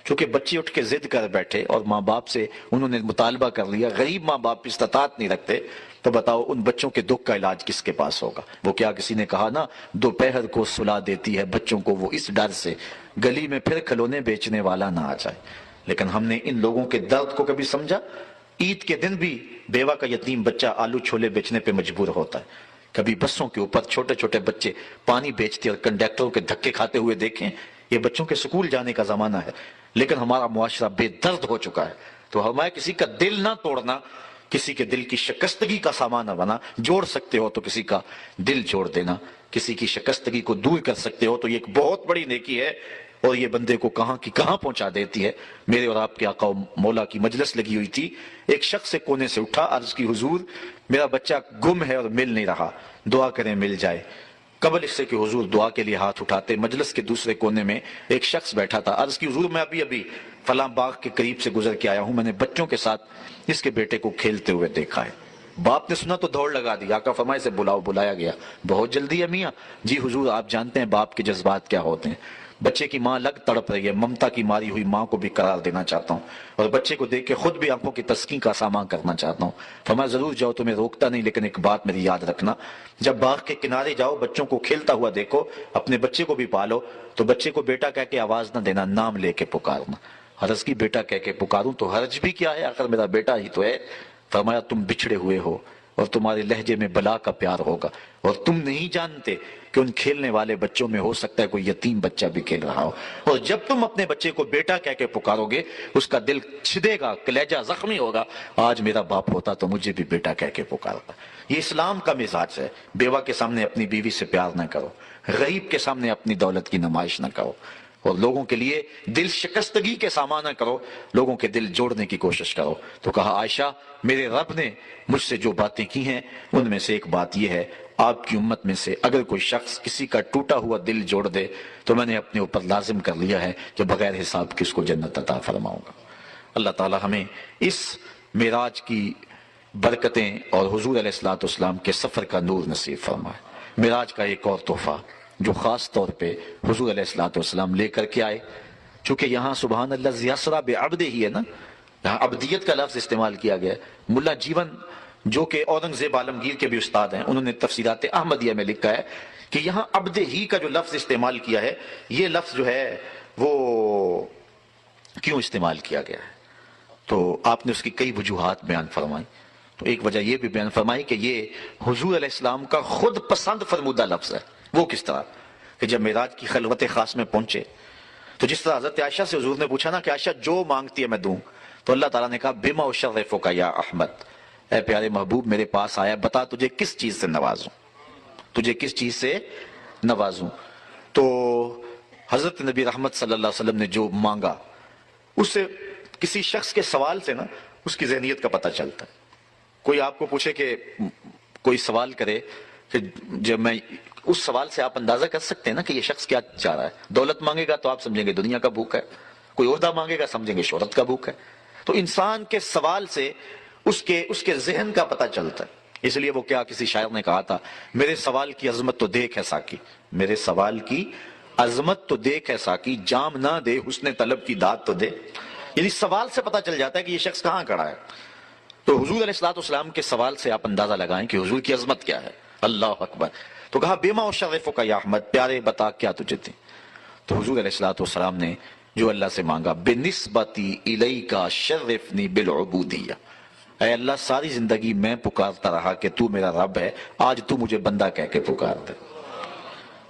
چونکہ بچے اٹھ کے ضد کر بیٹھے اور ماں باپ سے انہوں نے مطالبہ کر لیا، غریب ماں باپ استطاعت نہیں رکھتے، تو بتاؤ ان بچوں کے دکھ کا علاج کس کے پاس ہوگا؟ وہ کیا کسی نے کہا نا دوپہر کو سلا دیتی ہے بچوں کو وہ اس ڈر سے گلی میں پھر کھلونے بیچنے والا نہ آ جائے۔ لیکن ہم نے ان لوگوں کے درد کو کبھی سمجھا؟ عید کے دن بھی بیوہ کا یتیم بچہ آلو چھولے بیچنے پہ مجبور ہوتا ہے، کبھی بسوں کے اوپر چھوٹے چھوٹے بچے پانی بیچتے اور کنڈکٹروں کے دھکے کھاتے ہوئے دیکھیں۔ یہ بچوں کے سکول جانے کا زمانہ ہے، لیکن ہمارا معاشرہ بے درد ہو چکا ہے۔ تو ہمیں کسی کا دل نہ توڑنا، کسی کے دل کی شکستگی کا سامان نہ بنا۔ جوڑ سکتے ہو تو کسی کا دل جوڑ دینا، کسی کی شکستگی کو دور کر سکتے ہو تو یہ ایک بہت بڑی نیکی ہے، اور یہ بندے کو کہاں کی کہاں پہنچا دیتی ہے۔ میرے اور آپ کے آقا و مولا کی مجلس لگی ہوئی تھی، ایک شخص سے کونے سے اٹھا، عرض کی حضور میرا بچہ گم ہے اور مل نہیں رہا، دعا کریں مل جائے۔ قبل اس سے کہ حضور دعا کے لیے ہاتھ اٹھاتے مجلس کے دوسرے کونے میں ایک شخص بیٹھا تھا، عرض کی حضور میں ابھی فلاں باغ کے قریب سے گزر کے آیا ہوں، میں نے بچوں کے ساتھ اس کے بیٹے کو کھیلتے ہوئے دیکھا ہے۔ باپ نے سنا تو دوڑ لگا دی، آقا فرمائے سے بلایا گیا۔ بہت جلدی ہے میاں؟ جی حضور آپ جانتے ہیں باپ کے جذبات کیا ہوتے ہیں، بچے کی ماں لگ تڑپ رہی ہے، ممتا کی ماری ہوئی ماں کو بھی قرار دینا چاہتا ہوں، اور بچے کو دیکھ کے خود بھی آنکھوں کی تسکین کا سامان کرنا چاہتا ہوں۔ فرمایا ضرور جاؤ، تمہیں روکتا نہیں، لیکن ایک بات میری یاد رکھنا، جب باغ کے کنارے جاؤ بچوں کو کھیلتا ہوا دیکھو، اپنے بچے کو بھی پالو، تو بچے کو بیٹا کہہ کے آواز نہ دینا، نام لے کے پکارنا۔ حرض کی بیٹا کہہ کے پکاروں تو حرج بھی کیا ہے، آخر میرا بیٹا ہی تو ہے۔ فرمایا تم بچھڑے ہوئے ہو اور تمہارے لہجے میں بلا کا پیار ہوگا، اور تم نہیں جانتے کہ ان کھیلنے والے بچوں میں ہو سکتا ہے کوئی یتیم بچہ بھی کھیل رہا ہو، اور جب تم اپنے بچے کو بیٹا کہہ کے پکارو گے اس کا دل چھدے گا، کلیجہ زخمی ہوگا، آج میرا باپ ہوتا تو مجھے بھی بیٹا کہہ کے پکارتا۔ یہ اسلام کا مزاج ہے۔ بیوہ کے سامنے اپنی بیوی سے پیار نہ کرو، غریب کے سامنے اپنی دولت کی نمائش نہ کرو، اور لوگوں کے لیے دل شکستگی کے سامنا کرو، لوگوں کے دل جوڑنے کی کوشش کرو۔ تو کہا عائشہ میرے رب نے مجھ سے جو باتیں کی ہیں ان میں سے ایک بات یہ ہے، آپ کی امت میں سے اگر کوئی شخص کسی کا ٹوٹا ہوا دل جوڑ دے تو میں نے اپنے اوپر لازم کر لیا ہے کہ بغیر حساب کس کو جنت عطا فرماؤں گا۔ اللہ تعالی ہمیں اس معراج کی برکتیں اور حضور علیہ الصلوۃ والسلام کے سفر کا نور نصیب فرمائے۔ معراج کا ایک اور تحفہ جو خاص طور پہ حضور علیہ الصلوۃ والسلام لے کر کے آئے، چونکہ یہاں سبحان اللہ یسریٰ بعبدہ ہی ہے نا، یہاں عبدیت کا لفظ استعمال کیا گیا ہے۔ ملا جیون جو کہ اورنگزیب عالمگیر کے بھی استاد ہیں، انہوں نے تفسیرات احمدیہ میں لکھا ہے کہ یہاں عبد ہی کا جو لفظ استعمال کیا ہے، یہ لفظ جو ہے وہ کیوں استعمال کیا گیا ہے؟ تو آپ نے اس کی کئی وجوہات بیان فرمائی۔ تو ایک وجہ یہ بھی بیان فرمائی کہ یہ حضور علیہ السلام کا خود پسند فرمودہ لفظ ہے۔ وہ کس طرح کہ جب معراج کی خلوت خاص میں پہنچے تو جس طرح حضرت عائشہ سے حضور نے پوچھا نا کہ عائشہ جو مانگتی ہے میں دوں، تو اللہ تعالیٰ نے کہا بما اشرفک یا احمد، اے پیارے محبوب میرے پاس آیا، بتا تجھے کس چیز سے نوازوں، تجھے کس چیز سے نوازوں۔ تو حضرت نبی رحمت صلی اللہ علیہ وسلم نے جو مانگا اس سے کسی شخص کے سوال سے نا اس کی ذہنیت کا پتہ چلتا ہے۔ کوئی آپ کو پوچھے کہ کوئی سوال کرے کہ جب میں اس سوال سے آپ اندازہ کر سکتے ہیں نا کہ یہ شخص کیا چاہ رہا ہے۔ دولت مانگے گا تو آپ سمجھیں گے دنیا کا بھوک ہے، کوئی عہدہ مانگے گا سمجھیں گے شہرت کا بھوک ہے۔ تو انسان کے سوال سے اس کے ذہن کا پتہ چلتا ہے۔ اس لیے وہ کیا کسی شاعر نے کہا تھا، میرے سوال کی عظمت تو دیکھ ہے ساقی، میرے سوال کی عظمت تو دیکھ ہے ساقی، جام نہ دے حسن طلب کی داد تو دے۔ یعنی سوال سے پتہ چل جاتا ہے کہ یہ شخص کہاں کھڑا ہے۔ تو حضور علیہ الصلوۃ والسلام کے سوال سے آپ اندازہ لگائیں کہ حضور کی عظمت کیا ہے۔ اللہ اکبر۔ تو کہا بما اشرفک یا احمد، پیارے بتا کیا تجھے دیں۔ تو حضور علیہ الصلوۃ والسلام نے جو اللہ سے مانگا، بنسبتی الیک شرفنی بالعبودیہ، اے اللہ ساری زندگی میں پکارتا رہا کہ تو میرا رب ہے، آج تو مجھے بندہ کہہ کے پکار دے۔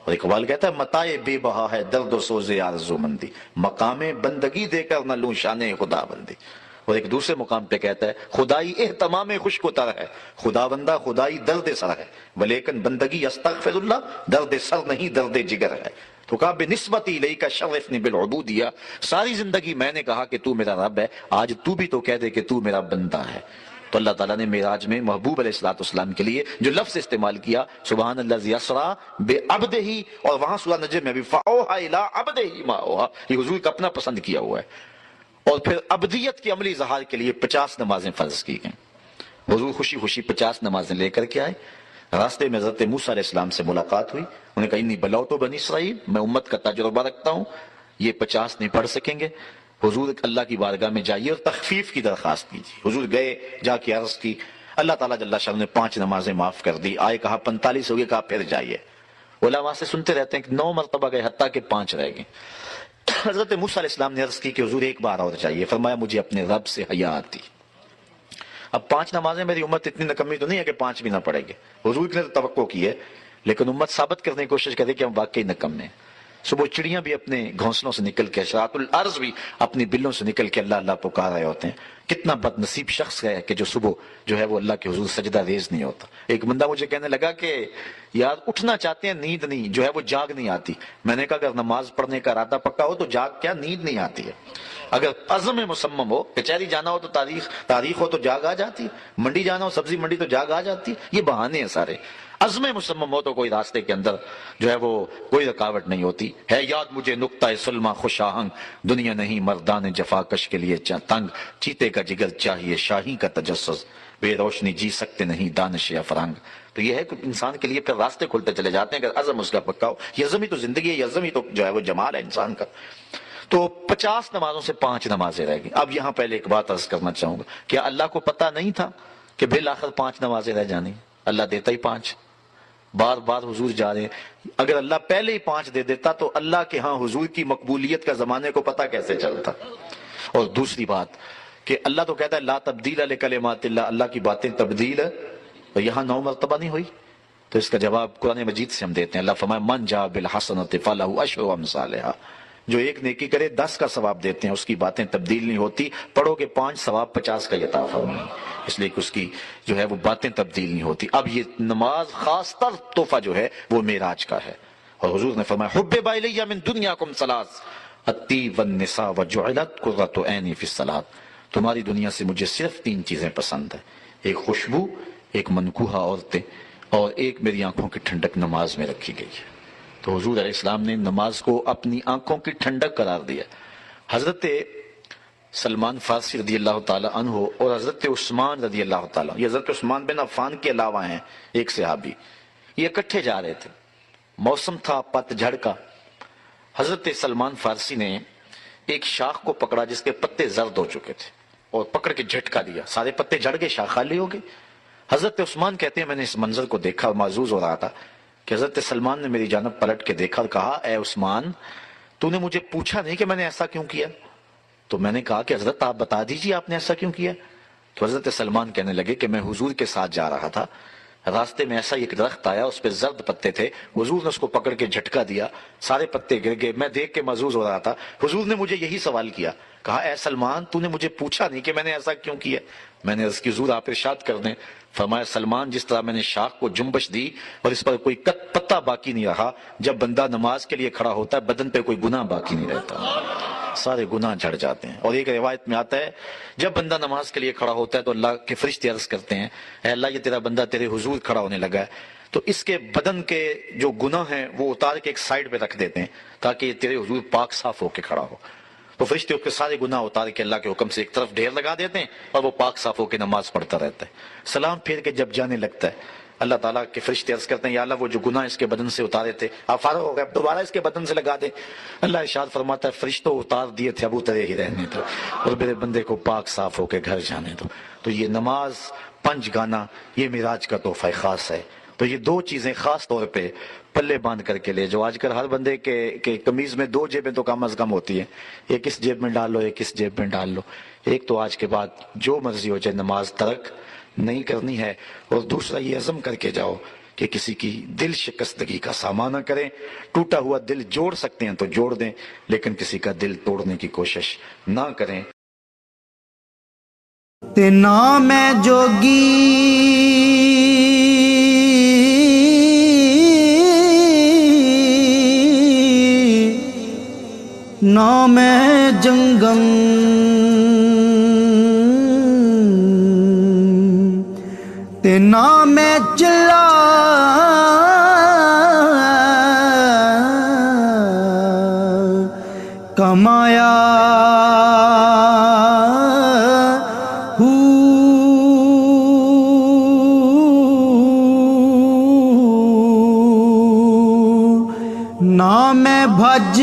اور اقبال کہتا ہے متاع بے بہا ہے درد و سوز آرزو مندی، مقام بندگی دے کر نہ لوں شان خدا بندی۔ اور ایک دوسرے مقام پہ کہتا ہے خدائی اہتمام خشک و تر ہے، خدا بندہ خدائی درد سر ہے، ولیکن بندگی استغفر اللہ درد سر نہیں درد جگر ہے۔ تو کہا بنسبتی الیک شرفنی بالعبودیہ، ساری زندگی میں نے کہا کہ تو میرا رب ہے، آج تو بھی تو کہہ دے کہ تو میرا بندہ ہے۔ تو اللہ تعالیٰ نے معراج میں محبوب علیہ الصلوۃ والسلام کے لیے جو لفظ استعمال کیا سبحان اللہ یسریٰ بعبدہ، اور وہاں سورہ نجم میں بھی فاوحیٰ الی عبدہ ما اوحیٰ، یہ حضور کا اپنا پسند کیا ہوا ہے۔ اور پھر عبدیت کی عملی اظہار کے لیے 50 نمازیں فرض کی گئیں۔ حضور خوشی خوشی 50 نمازیں لے کر کے آئے۔ راستے میں حضرت موسیٰ علیہ السلام سے ملاقات ہوئی، انہوں نے کہا انی بلوت بنی اسرائیل، میں امت کا تجربہ رکھتا ہوں، یہ 50 نہیں پڑھ سکیں گے، حضور اللہ کی بارگاہ میں جائیے اور تخفیف کی درخواست کیجیے۔ حضور گئے، جا کے عرض کی، اللہ تعالیٰ جل شانہ نے 5 نمازیں معاف کر دی، آئے کہا 45 ہو گئے، کہا پھر جائیے۔ علماء سے سنتے رہتے ہیں کہ 9 مرتبہ گئے حتیٰ کہ 5 رہ گئے۔ حضرت موسیٰ علیہ السلام نے عرض کی کہ حضور ایک بار اور چاہیے، فرمایا مجھے اپنے رب سے حیا آتی۔ اب 5 نمازیں میری امت اتنی نکمی تو نہیں ہے کہ 5 بھی نہ پڑھے گے، حضور نے تو توقع کی ہے، لیکن امت ثابت کرنے کی کوشش کرے کہ ہم واقعی نکم ہیں۔ صبح چڑیاں بھی اپنے گھونسلوں سے نکل کے، حشرات الارض بھی اپنی بلوں سے نکل کے اللہ اللہ پکار رہے ہوتے ہیں۔ کتنا بد نصیب شخص ہے کہ جو صبح جو ہے وہ اللہ کے حضور سجدہ ریز نہیں ہوتا۔ ایک بندہ مجھے کہنے لگا کہ یار اٹھنا چاہتے ہیں نیند نہیں، جو ہے وہ جاگ نہیں آتی۔ میں نے کہا اگر نماز پڑھنے کا ارادہ پکا ہو تو جاگ کیا، نیند نہیں آتی ہے۔ اگر عزم مصمم ہو، کچہری جانا ہو تو تاریخ ہو تو جاگ آ جاتی، منڈی جانا ہو سبزی منڈی تو جاگ آ جاتی۔ یہ بہانے ہیں سارے۔ عزم مصمم ہو تو کوئی راستے کے اندر جو ہے وہ کوئی رکاوٹ نہیں ہوتی ہے۔ یاد مجھے نقطہ سلمہ خوش آہنگ، دنیا نہیں مردان جفاکش کے لیے تنگ، چیتے کا جگر چاہیے شاہی کا تجسس، بے روشنی جی سکتے نہیں دانش افرنگ۔ تو یہ ہے کہ انسان کے لیے پھر راستے کھلتے چلے جاتے ہیں اگر عزم اس کا پکا ہو۔ یہ عزم ہی تو زندگی ہے، یہ عزم ہی تو جو ہے وہ جمال ہے انسان کا۔ تو 50 نمازوں سے 5 نمازیں رہ گئی۔ اب یہاں پہلے ایک بات عرض کرنا چاہوں گا، کیا اللہ کو پتہ نہیں تھا کہ بالآخر 5 نمازیں رہ جانی؟ اللہ دیتا ہی 5، بار بار حضور جا رہے ہیں۔ اگر اللہ پہلے ہی 5 دے دیتا تو اللہ کے ہاں حضور کی مقبولیت کا زمانے کو پتہ کیسے چلتا؟ اور دوسری بات کہ اللہ تو کہتا ہے لا تبدیل لکلمات اللہ، اللہ کی باتیں تبدیل ہے، اور یہاں 9 مرتبہ نہیں ہوئی۔ تو اس کا جواب قرآن مجید سے ہم دیتے ہیں۔ اللہ فرمائے من جاء بالحسنۃ فلہ عشر امثالھا، جو ایک نیکی کرے 10 کا ثواب دیتے ہیں، اس کی باتیں تبدیل نہیں ہوتی۔ پڑھو کہ 5 ثواب 50 کا عطا فرمائے، اس لیے کہ اس کی جو ہے وہ باتیں تبدیل نہیں ہوتی۔ اب یہ نماز خاص تر تحفہ جو ہے وہ معراج کا ہے، اور حضور نے فرمایا حبب الی من دنیاکم ثلاث، الطیب والنساء وجعلت قرۃ عینی فی الصلاۃ، تمہاری دنیا سے مجھے صرف 3 چیزیں پسند ہیں، ایک خوشبو، ایک منکوحہ عورتیں، اور ایک میری آنکھوں کی ٹھنڈک نماز میں رکھی گئی ہے۔ تو حضور علیہ السلام نے نماز کو اپنی آنکھوں کی ٹھنڈک قرار دیا۔ حضرت سلمان فارسی رضی اللہ تعالی عنہ اور حضرت عثمان رضی اللہ تعالیٰ، یہ حضرت عثمان بن عفان کے علاوہ ہیں ایک صحابی، یہ اکٹھے جا رہے تھے، موسم تھا پت جھڑ کا۔ حضرت سلمان فارسی نے ایک شاخ کو پکڑا جس کے پتے زرد ہو چکے تھے اور پکڑ کے جھٹکا دیا، سارے پتے جھڑ گئے، شاخ خالی ہو گئی۔ حضرت عثمان کہتے ہیں میں نے اس منظر کو دیکھا، محظوظ ہو رہا تھا کہ حضرت سلمان نے میری جانب پلٹ کے دیکھا اور کہا اے عثمان، تو نے مجھے پوچھا نہیں کہ میں نے ایسا کیوں کیا؟ تو میں نے کہا کہ حضرت آپ بتا دیجیے آپ نے ایسا کیوں کیا؟ تو حضرت سلمان کہنے لگے کہ میں حضور کے ساتھ جا رہا تھا، راستے میں ایسا ایک درخت آیا، اس پہ زرد پتے تھے، حضور نے اس کو پکڑ کے جھٹکا دیا، سارے پتے گر گئے، میں دیکھ کے محظوظ ہو رہا تھا، حضور نے مجھے یہی سوال کیا، کہا اے سلمان تو نے مجھے پوچھا نہیں کہ میں نے ایسا کیوں کیا؟ میں نے عرض کی حضور آپ ارشاد کر دیں۔ فرمایا سلمان جس طرح میں نے شاخ کو جنبش دی اور اس پر کوئی پتا باقی نہیں رہا، جب بندہ نماز کے لیے کھڑا ہوتا ہے بدن پہ کوئی گناہ باقی نہیں رہتا، سارے گناہ جھڑ جاتے ہیں۔ اور ایک روایت میں آتا ہے جب بندہ نماز کے لیے کھڑا ہوتا ہے تو اللہ کے فرشتے عرض کرتے ہیں اے اللہ یہ تیرا بندہ تیرے حضور کھڑا ہونے لگا ہے، تو اس کے بدن کے جو گناہ ہیں وہ اتار کے ایک سائڈ پہ رکھ دیتے ہیں تاکہ یہ تیرے حضور پاک صاف ہو کے کھڑا ہو۔ تو فرشتے اس کے سارے گناہ اتار کے اللہ کے حکم سے ایک طرف ڈھیر لگا دیتے ہیں اور وہ پاک صاف ہو کے نماز پڑھتا رہتا ہے۔ سلام پھیر کے جب جانے لگتا ہے اللہ تعالیٰ کے فرشتے عرض کرتے ہیں یا اللہ وہ جو گناہ اس کے بدن سے اتارے تھے آپ فارغ ہو گئے، اب دوبارہ اس کے بدن سے لگا دیں۔ اللہ ارشاد فرماتا ہے فرشتوں اتار دیے تھے اب اترے ہی رہنے دو اور میرے بندے کو پاک صاف ہو کے گھر جانے دو۔ تو یہ نماز، پنج گانا، یہ معراج کا تحفہ خاص ہے۔ تو یہ 2 چیزیں خاص طور پہ پلے باندھ کر کے لے جو آج کل ہر بندے کے قمیض میں 2 جیبیں تو کم از کم ہوتی ہیں، ایک اس جیب میں ڈال لو ایک اس جیب میں ڈال لو۔ ایک تو آج کے بعد جو مرضی ہو جائے نماز ترک نہیں کرنی ہے، اور دوسرا یہ عزم کر کے جاؤ کہ کسی کی دل شکستگی کا سامنا نہ کریں، ٹوٹا ہوا دل جوڑ سکتے ہیں تو جوڑ دیں لیکن کسی کا دل توڑنے کی کوشش نہ کریں۔ تے نام ہے جوگی نام ہے جنگم تے نام ہے چلا کمایا نام ہے بھج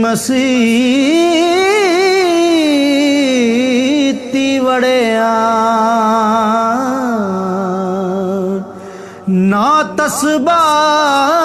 مسیتی وڑیا نا تسبیح